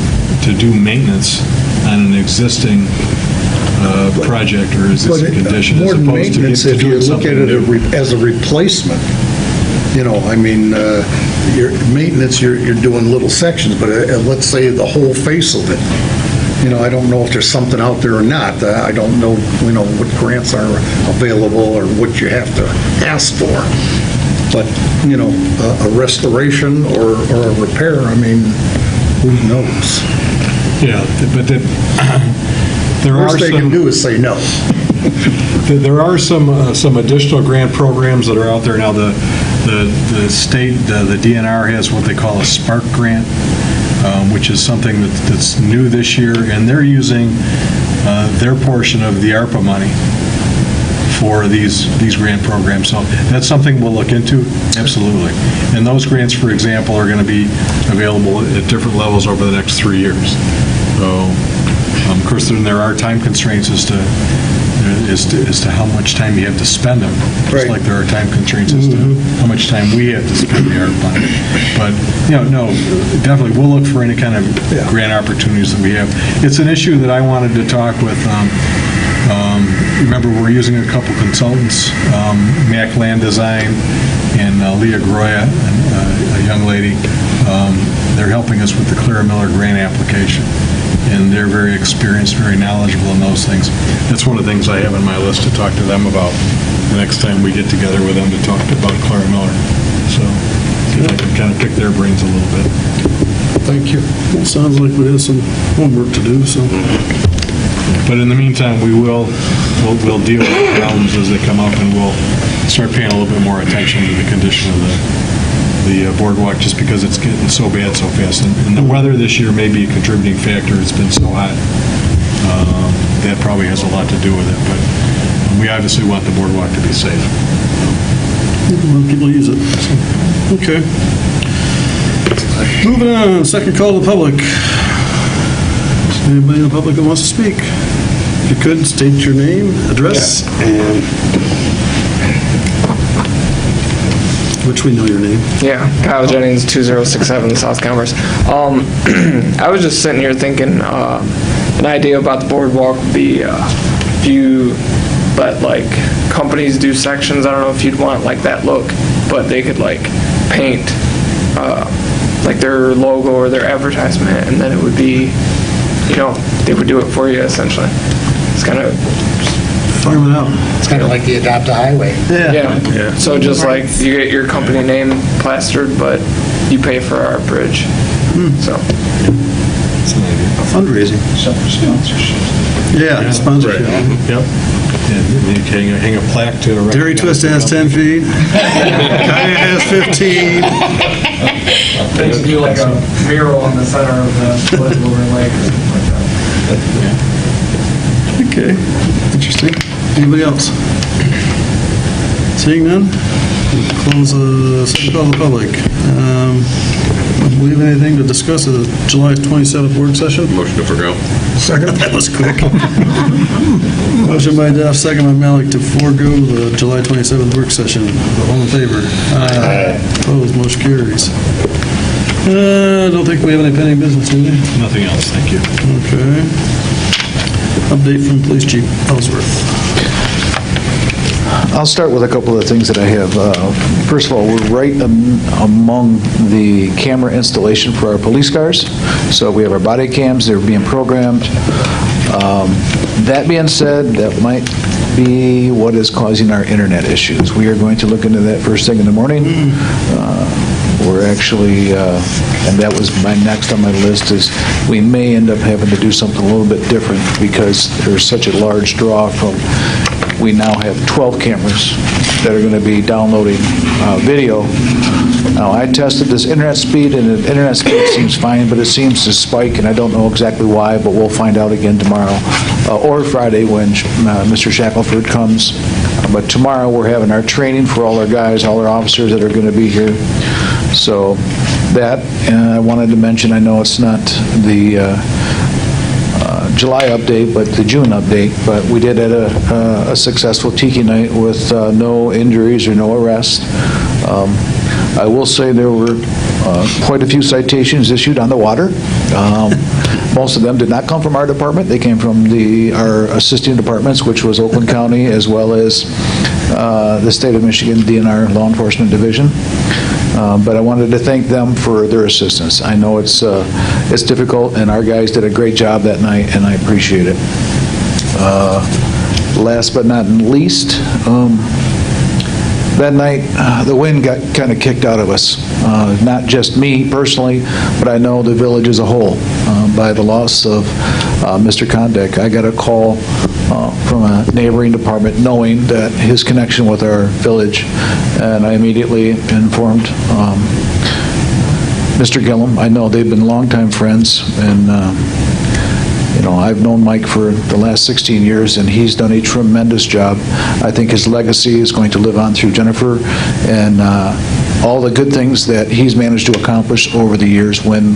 to do maintenance on an existing project or existing condition More as than opposed to maintenance, if you doing look at something it new. as a replacement, I mean, your maintenance, you're doing little sections, but let's say the whole face of it. I don't know if there's something out there or not. I don't know, what grants are available or what you have to ask for. But, a restoration or a repair, I mean, who knows? Yeah, but there are Worst they can do is say no. There are some additional grant programs that are out there now. The state, the DNR has what they call a Spark grant, which is something that's new this year, and they're using their portion of the ARPA money for these grant programs. So that's something we'll look into, absolutely. And those grants, for example, are going to be available at different levels over the next 3 years. So, of course, then there are time constraints as to how much time you have to spend them, just like there are time constraints as to how much time we have to spend the ARPA on it. But, no, definitely, we'll look for any kind of grant opportunities that we have. It's an issue that I wanted to talk with, remember, we're using a couple consultants, Mac Land Design and Leah Groya, a young lady. They're helping us with the Clara Miller grant application. And they're very experienced, very knowledgeable in those things. That's one of the things I have on my list to talk to them about the next time we get together with them to talk about Clara Miller. So I can kind of pick their brains a little bit. Thank you. Well, sounds like we have some homework to do, so. But in the meantime, we'll deal with problems as they come up, and we'll start paying a little bit more attention to the condition of the boardwalk, just because it's getting so bad so fast. And the weather this year may be a contributing factor. It's been so hot. That probably has a lot to do with it. But we obviously want the boardwalk to be safe. Well, people use it. So. Okay. Moving on, second call to the public. Anybody in the public that wants to speak? If you could, state your name, address, and which we know your name. Yeah, Kyle Jennings, 2067 South Commerce. I was just sitting here thinking an idea about the boardwalk would be if you but like companies do sections. I don't know if you'd want like that look, but they could like paint like their logo or their advertisement, and then it would be, they would do it for you essentially. It's kind of Farm it out. It's kind of like the Adopt a Highway. yeah. So just like you get your company name plastered, but you pay for our bridge. So Fundraising. Yeah, sponsorship. Yep. And you can hang a plaque to... Dairy Twist has 10 feet. Kaya has 15. they could do like a mural on the center of the Ellsworth Lake or something like that. Okay, interesting. Anybody else? Seeing none? We'll close the second call to the public. Believe anything to discuss at the July 27th work session? Motion to forego. Second. That was quick. Motion by Duff, second by Malik to forego the July 27th work session. All in favor? Aye. Opposed, motion carries. I don't think we have any pending business, do we? Nothing else, thank you. Okay. Update from Police Chief Ellsworth. I'll start with a couple of things that I have. First of all, we're right among the camera installation for our police cars. So we have our body cams, they're being programmed. That being said, that might be what is causing our internet issues. We are going to look into that first thing in the morning. We're actually, and that was my next on my list, is we may end up having to do something a little bit different because there's such a large draw from, we now have 12 cameras that are going to be downloading video. Now, I tested this internet speed, and the internet speed seems fine, but it seems to spike, and I don't know exactly why, but we'll find out again tomorrow, or Friday when Mr. Shackelford comes. But tomorrow, we're having our training for all our guys, all our officers that are going to be here. So that, and I wanted to mention, I know it's not the July update, but the June update, but we did have a successful tiki night with no injuries or no arrests. I will say there were quite a few citations issued on the water. Most of them did not come from our department. They came from our assisting departments, which was Oakland County, as well as the State of Michigan DNR Law Enforcement Division. But I wanted to thank them for their assistance. I know it's difficult, and our guys did a great job that night, and I appreciate it. Last but not least, that night, the wind got kind of kicked out of us. Not just me personally, but I know the village as a whole, by the loss of Mr. Kondek. I got a call from a neighboring department knowing that his connection with our village, and I immediately informed Mr. Gillum. I know they've been longtime friends, and I've known Mike for the last 16 years, and he's done a tremendous job. I think his legacy is going to live on through Jennifer, and all the good things that he's managed to accomplish over the years. When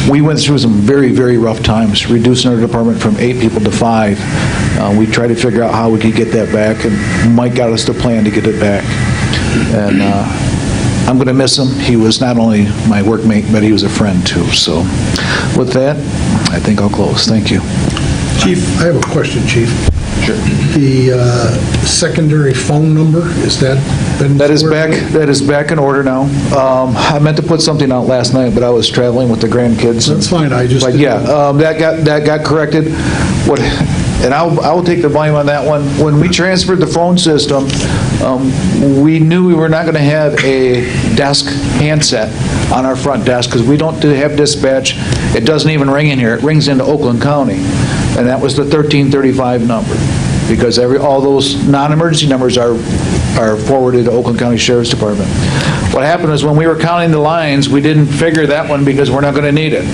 we went through some very, very rough times, reducing our department from 8 people to 5. We tried to figure out how we could get that back, and Mike got us the plan to get it back. And I'm going to miss him. He was not only my workmate, but he was a friend too. So with that, I think I'll close. Thank you. Chief, I have a question, Chief. Sure. The secondary phone number, is that been... That is back in order now. I meant to put something out last night, but I was traveling with the grandkids. That's fine, I just... But yeah, that got corrected. And I will take the blame on that one. When we transferred the phone system, we knew we were not going to have a desk handset on our front desk because we don't have dispatch. It doesn't even ring in here. It rings into Oakland County. And that was the 1335 number because all those non-emergency numbers are forwarded to Oakland County Sheriff's Department. What happened is when we were counting the lines, we didn't figure that one because we're not going to need it.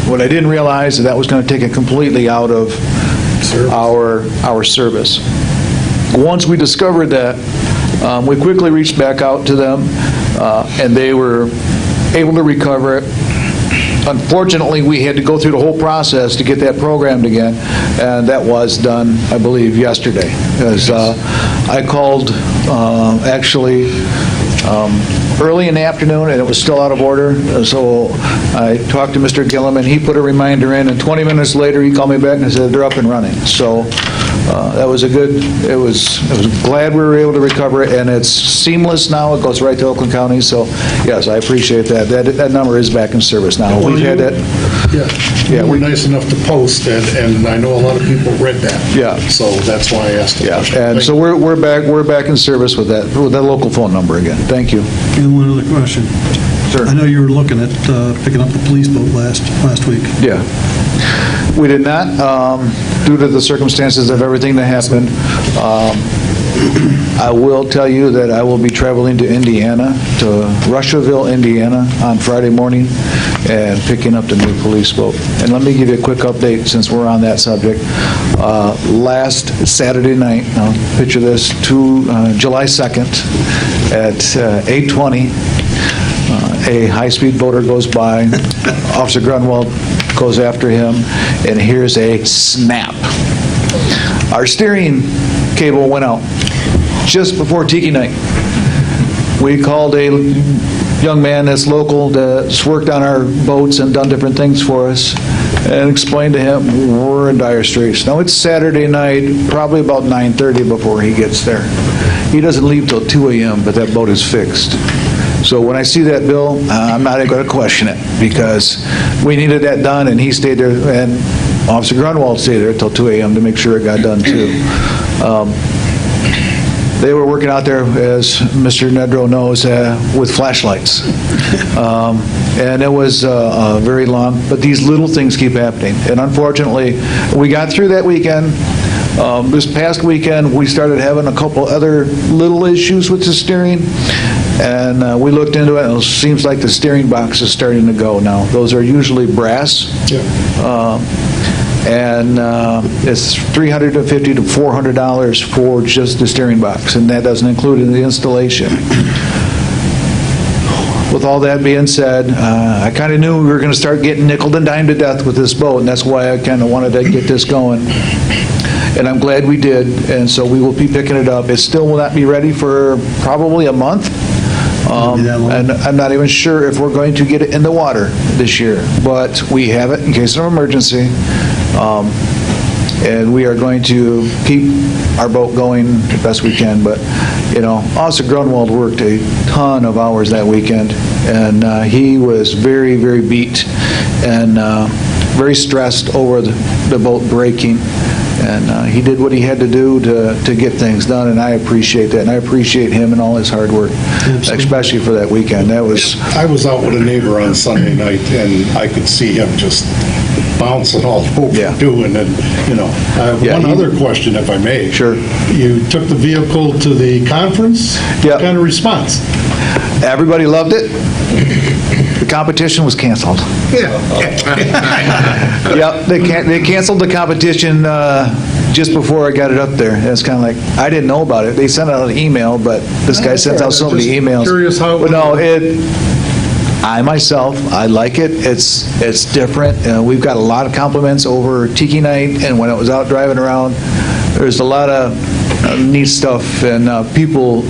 What I didn't realize is that was going to take it completely out of our service. Once we discovered that, we quickly reached back out to them, and they were able to recover it. Unfortunately, we had to go through the whole process to get that programmed again, and that was done, I believe, yesterday. Because I called, actually, early in the afternoon, and it was still out of order. So I talked to Mr. Gilliam, and he put a reminder in, and 20 minutes later, he called me back and said they're up and running. So that was it was glad we were able to recover it, and it's seamless now. It goes right to Oakland County. So yes, I appreciate that. That number is back in service now. Well, We've had that. You were nice enough to post, and I know a lot of people read that. Yeah. So that's why I asked the question. And so we're back in service with that local phone number again. Thank you. And one other question. Sir. I know you were looking at picking up the police boat last week. Yeah. We did not, due to the circumstances of everything that happened. I will tell you that I will be traveling to Indiana, to Russiaville, Indiana, on Friday morning, and picking up the new police boat. And let me give you a quick update since we're on that subject. Last Saturday night, now picture this, July 2nd at 8:20, a high-speed boater goes by, Officer Grunwald goes after him, and here's a snap. Our steering cable went out just before Tiki Night. We called a young man that's local that's worked on our boats and done different things for us, and explained to him we're in dire straits. Now it's Saturday night, probably about 9:30 before he gets there. He doesn't leave till 2 a.m., but that boat is fixed. So when I see that bill, I'm not going to question it, because we needed that done, and he stayed there, and Officer Grunwald stayed there till 2 a.m. to make sure it got done too. They were working out there, as Mr. Nedrow knows, with flashlights. And it was very long, but these little things keep happening. And unfortunately, we got through that weekend. This past weekend, we started having a couple other little issues with the steering, and we looked into it, and it seems like the steering box is starting to go now. Those are usually brass. And it's $350 to $400 for just the steering box, and that doesn't include the installation. With all that being said, I kind of knew we were going to start getting nickeled and dimed to death with this boat, and that's why I kind of wanted to get this going. And I'm glad we did, and so we will be picking it up. It still will not be ready for probably a month. And I'm not even sure if we're going to get it in the water this year, but we have it in case of emergency. And we are going to keep our boat going the best we can. But, Officer Grunwald worked a ton of hours that weekend, and he was very, very beat and very stressed over the boat breaking. And he did what he had to do to get things done, and I appreciate that. And I appreciate him and all his hard work, especially for that weekend. I was out with a neighbor on Sunday night, and I could see him just bouncing all over doing it. One other question, if I may. Sure. You took the vehicle to the conference? Yeah. What kind of response? Everybody loved it. The competition was canceled. Yep, they canceled the competition just before I got it up there. And it's kind of like, I didn't know about it. They sent out an email, but this guy sends out so many emails. Curious how. But no, I myself, I like it. It's different. We've got a lot of compliments over Tiki Night, and when I was out driving around, there's a lot of neat stuff, and people,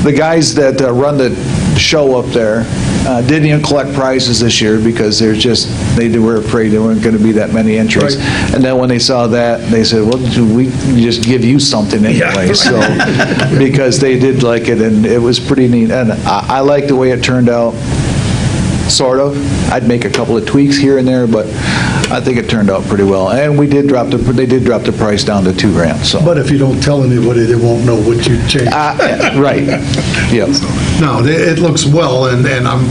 the guys that run the show up there didn't even collect prizes this year because they were afraid there weren't going to be that many entries. Right. And then when they saw that, they said, well, we just give you something anyway. Yeah. So because they did like it, and it was pretty neat. And I like the way it turned out. Sort of. I'd make a couple of tweaks here and there, but I think it turned out pretty well. And they did drop the price down to $2,000. So. But if you don't tell anybody, they won't know what you changed. Right. Yep. No, it looks well, and I'm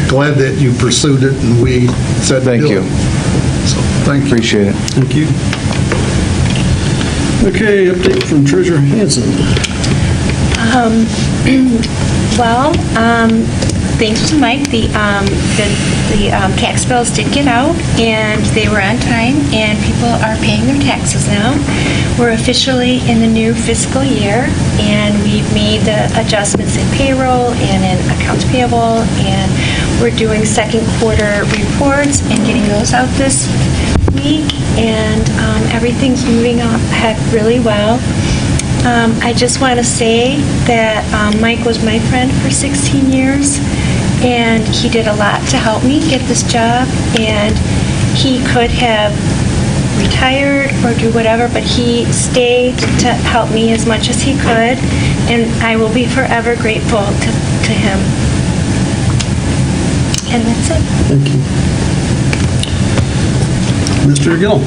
glad that you pursued it, and we said thank you. So thank you. Appreciate it. Thank you. Okay, update from Treasurer Hanson. Thanks to Mike, the tax bills did get out, and they were on time, and people are paying their taxes now. We're officially in the new fiscal year, and we've made the adjustments in payroll and in accounts payable, and we're doing second quarter reports and getting those out this week, and everything's moving ahead really well. I just want to say that Mike was my friend for 16 years, and he did a lot to help me get this job, and he could have retired or do whatever, but he stayed to help me as much as he could, and I will be forever grateful to him. And that's it. Thank you. Mr. Gill?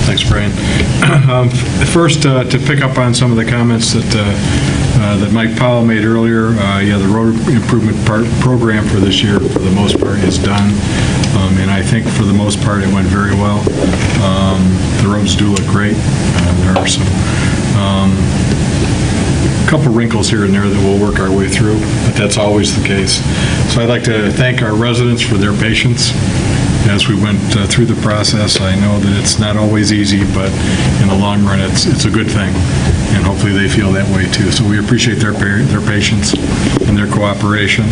Thanks, Brian. First, to pick up on some of the comments that Mike Powell made earlier, the road improvement program for this year, for the most part, is done. And I think for the most part, it went very well. The roads do look great. There are some couple wrinkles here and there that we'll work our way through, but that's always the case. So I'd like to thank our residents for their patience as we went through the process. I know that it's not always easy, but in the long run, it's a good thing, and hopefully they feel that way too. So we appreciate their patience and their cooperation.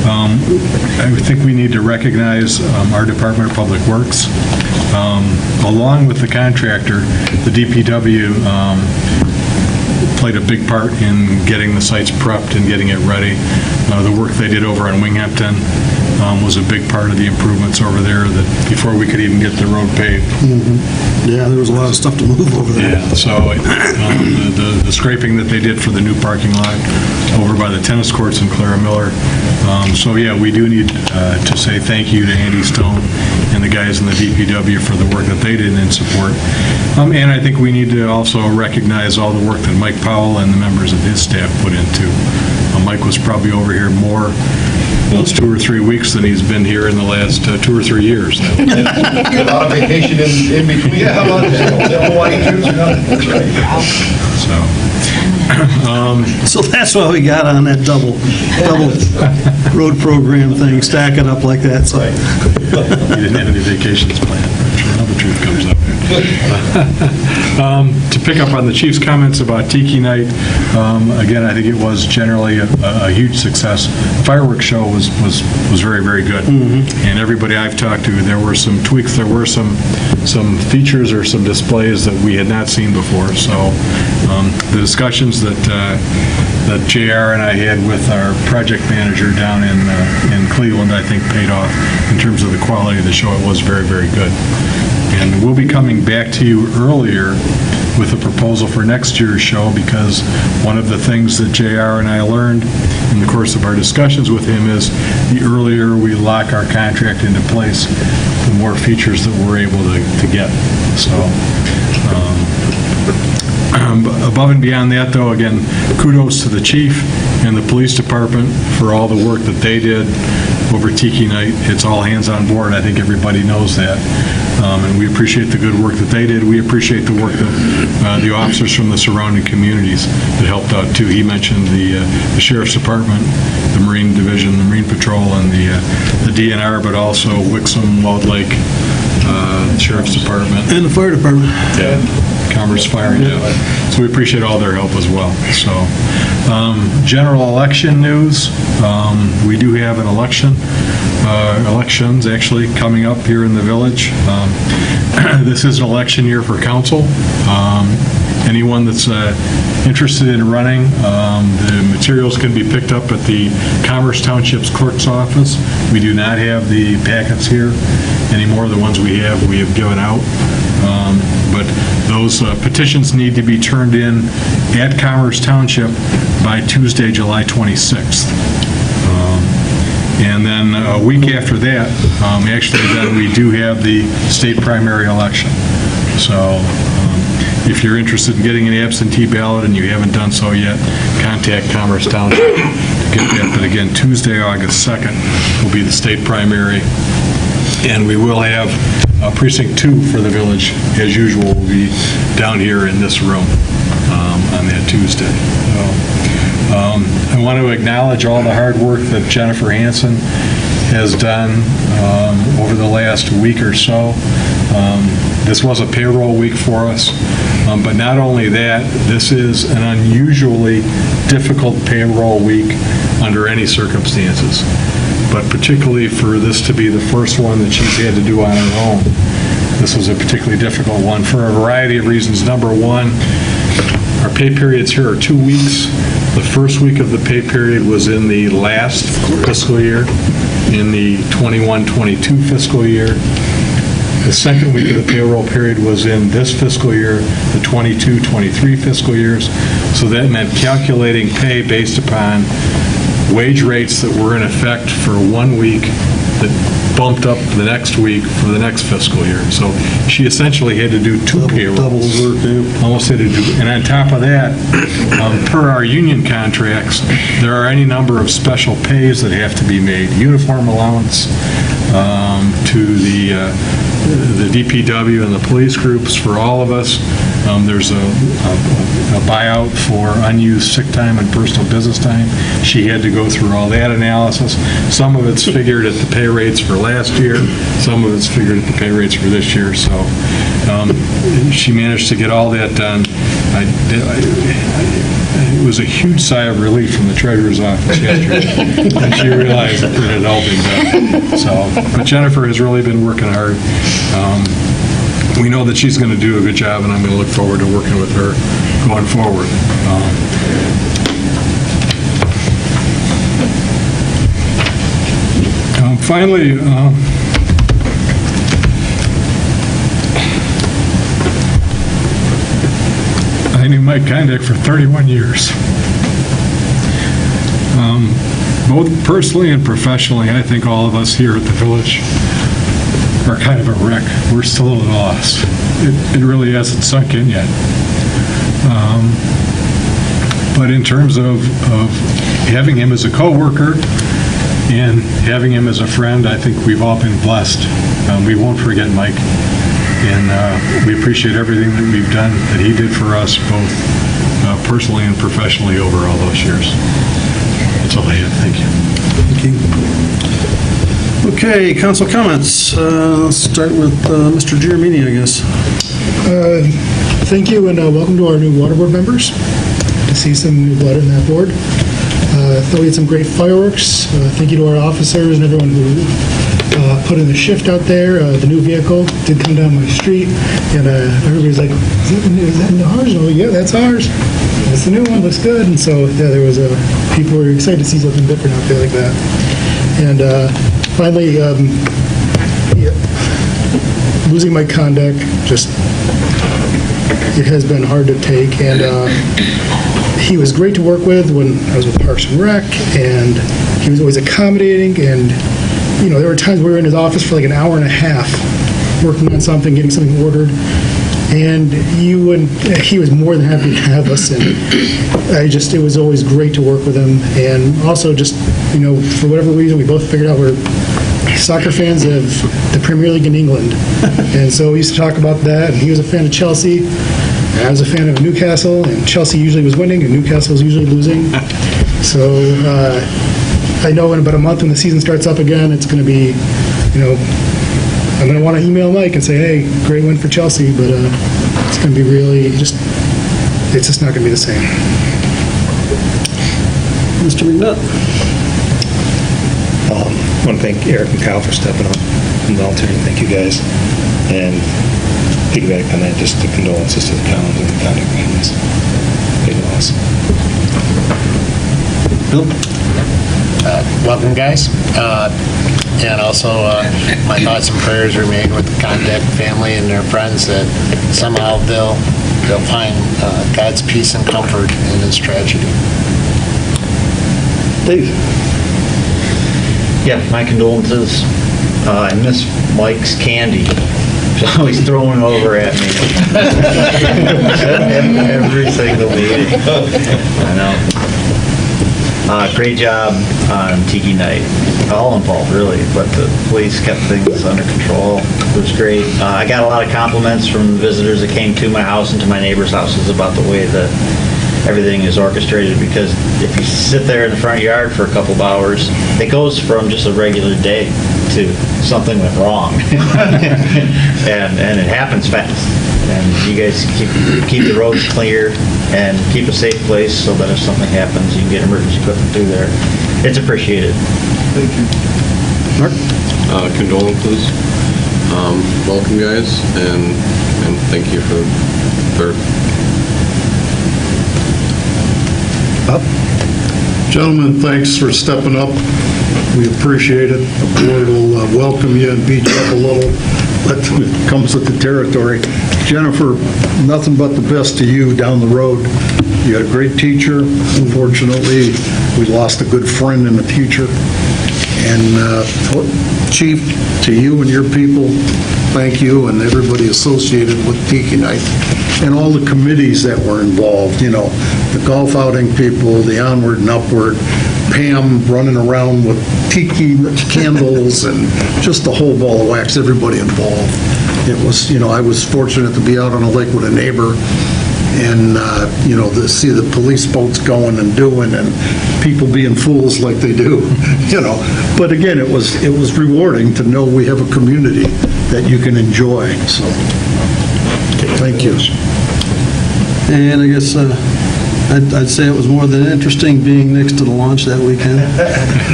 I think we need to recognize our Department of Public Works. Along with the contractor, the DPW played a big part in getting the sites prepped and getting it ready. The work they did over on Winghampton was a big part of the improvements over there, that before we could even get the road paved. Yeah, there was a lot of stuff to move over there. Yeah, so the scraping that they did for the new parking lot over by the tennis courts in Clara Miller. So yeah, we do need to say thank you to Andy Stone and the guys in the DPW for the work that they did in support. And I think we need to also recognize all the work that Mike Powell and the members of his staff put into. Mike was probably over here more, it's 2 or 3 weeks than he's been here in the last 2 or 3 years. A lot of vacation in between. Yeah, how about that? Hawaii trips or nothing? That's right. So that's why we got on that double road program thing, stack it up like that. So You didn't have any vacations planned. Now the truth comes up. To pick up on the chief's comments about Tiki Night, again, I think it was generally a huge success. The fireworks show was very, very good. And everybody I've talked to, there were some tweaks, there were some features or some displays that we had not seen before. So the discussions that JR and I had with our project manager down in Cleveland, I think paid off in terms of the quality of the show. It was very, very good. And we'll be coming back to you earlier with a proposal for next year's show, because one of the things that JR and I learned in the course of our discussions with him is the earlier we lock our contract into place, the more features that we're able to get. So above and beyond that, though, again, kudos to the chief and the police department for all the work that they did over Tiki Night. It's all hands on board. I think everybody knows that. And we appreciate the good work that they did. We appreciate the work that the officers from the surrounding communities that helped out too. He mentioned the Sheriff's Department, the Marine Division, the Marine Patrol, and the DNR, but also Wixom, Weld Lake, Sheriff's Department. And the fire department. Yeah. Commerce Fire, yeah. So we appreciate all their help as well. So, general election news. We do have an elections actually coming up here in the village. This is an election year for council. Anyone that's interested in running, the materials can be picked up at the Commerce Township's clerk's office. We do not have the packets here anymore. The ones we have given out. But those petitions need to be turned in at Commerce Township by Tuesday, July 26th. And then a week after that, actually then we do have the state primary election. So if you're interested in getting an absentee ballot and you haven't done so yet, contact Commerce Township to get that. But again, Tuesday, August 2nd will be the state primary. And we will have Precinct 2 for the village, as usual, will be down here in this room on that Tuesday. I want to acknowledge all the hard work that Jennifer Hansen has done over the last week or so. This was a payroll week for us, but not only that, this is an unusually difficult payroll week under any circumstances. But particularly for this to be the first one that she's had to do on her own, this was a particularly difficult one for a variety of reasons. Number one, Our pay periods here are 2 weeks. The first week of the pay period was in the last fiscal year, in the 21-22 fiscal year. The second week of the payroll period was in this fiscal year, the 22-23 fiscal years. So that meant calculating pay based upon wage rates that were in effect for 1 week that bumped up the next week for the next fiscal year. So she essentially had to do two payrolls. Almost had to do, and on top of that, per our union contracts, there are any number of special pays that have to be made. Uniform allowance to the DPW and the police groups for all of us. There's a buyout for unused sick time and personal business time. She had to go through all that analysis. Some of it's figured at the pay rates for last year. Some of it's figured at the pay rates for this year. So she managed to get all that done. It was a huge sigh of relief from the treasurer's office yesterday when she realized that it had all been done. So, but Jennifer has really been working hard. We know that she's going to do a good job, and I'm going to look forward to working with her going forward. Finally, I knew Mike Kondak for 31 years. Both personally and professionally, I think all of us here at the village are kind of a wreck. We're still at a loss. It really hasn't sunk in yet. But in terms of having him as a coworker and having him as a friend, I think we've all been blessed. We won't forget Mike, and we appreciate everything that we've done, that he did for us, both personally and professionally over all those years. That's all I have. Thank you. Okay, council comments. Let's start with Mr. Giramini, I guess. Thank you, and welcome to our new water board members. To see some new blood in that board. Thought we had some great fireworks. Thank you to our officers and everyone who put in the shift out there. The new vehicle did come down my street, and everybody's like, is that ours? Oh, yeah, that's ours. That's the new one, looks good. And so, yeah, there was people were excited to see something different out there like that. And finally, losing my conduct, just, it has been hard to take. And he was great to work with when I was with Parks and Rec, and he was always accommodating. And, you know, there were times we were in his office for like an hour and a half working on something, getting something ordered. And he was more than happy to have us, and it was always great to work with him. And also just, you know, for whatever reason, we both figured out we're soccer fans of the Premier League in England. And so we used to talk about that, and he was a fan of Chelsea, and I was a fan of Newcastle, and Chelsea usually was winning, and Newcastle was usually losing. So I know in about a month when the season starts up again, it's going to be, you know, I'm going to want to email Mike and say, hey, great win for Chelsea, but it's going to be really it's just not going to be the same. Mr. McNutt. I want to thank Eric and Kyle for stepping up and volunteering. Thank you guys. And piggyback on that, just the condolences to the Collins and the Connick families. Big loss. Bill? Welcome, guys. And also, my thoughts and prayers remain with the Kondak family and their friends, that somehow they'll find God's peace and comfort in this tragedy. Dave? Yeah, my condolences. I miss Mike's candy. He's always throwing it over at me. Every single meeting. I know. Great job on Tiki Night. All involved, really, but the police kept things under control. It was great. I got a lot of compliments from the visitors that came to my house and to my neighbors' houses about the way that everything is orchestrated, because if you sit there in the front yard for a couple of hours, it goes from just a regular day to something went wrong. and it happens fast. And you guys keep the roads clear and keep a safe place so that if something happens, you can get emergency equipment through there. It's appreciated. Thank you. Mark? Condolences. Welcome, guys, and thank you for Gentlemen, thanks for stepping up. We appreciate it. The board will welcome you and beat you up a little, but it comes with the territory. Jennifer, nothing but the best to you down the road. You had a great teacher. Unfortunately, we lost a good friend in the teacher. And Chief, to you and your people, thank you, and everybody associated with Tiki Night, and all the committees that were involved, you know, the golf outing people, the Onward and Upward, Pam running around with tiki candles, and just the whole ball of wax, everybody involved. It was, you know, I was fortunate to be out on a lake with a neighbor, and, you know, to see the police boats going and doing, and people being fools like they do, you know. But again, it was rewarding to know we have a community that you can enjoy, so, thank you. And I guess I'd say it was more than interesting being next to the launch that weekend.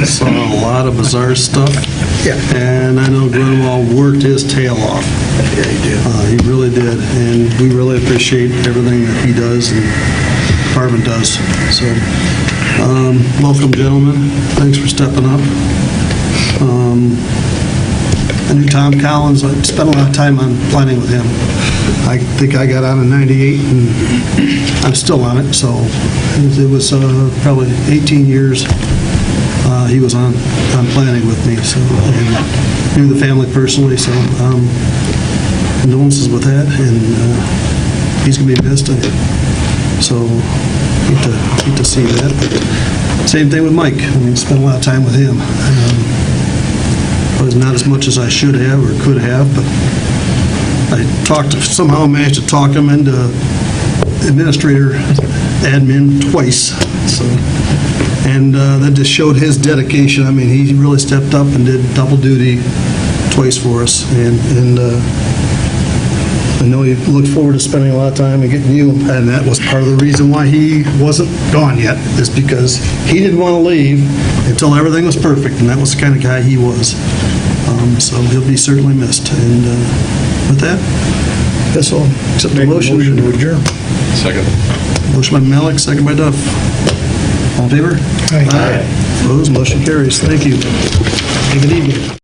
Saw a lot of bizarre stuff. Yeah. And I know Grunwald worked his tail off. Yeah, he did. He really did, and we really appreciate everything that he does and department does. So, welcome, gentlemen. Thanks for stepping up. I knew Tom Collins. I spent a lot of time on planning with him. I think I got on in '98, and I'm still on it. So it was probably 18 years. He was on planning with me, so and knew the family personally. So condolences with that, and he's gonna be missed. So hate to see that. But same thing with Mike. I mean, spent a lot of time with him. Was not as much as I should have or could have, but I somehow managed to talk him into administrator admin twice. So, and that just showed his dedication. I mean, he really stepped up and did double duty twice for us, and I know he looked forward to spending a lot of time and getting you, and that was part of the reason why he wasn't gone yet, is because he didn't want to leave until everything was perfect, and that was the kind of guy he was. So he'll be certainly missed. And with that, I guess I'll accept the motion to adjourn. Second. Motion by Malik, second by Duff. All in favor? Aye. Opposed? Motion carries. Thank you. Have a good evening.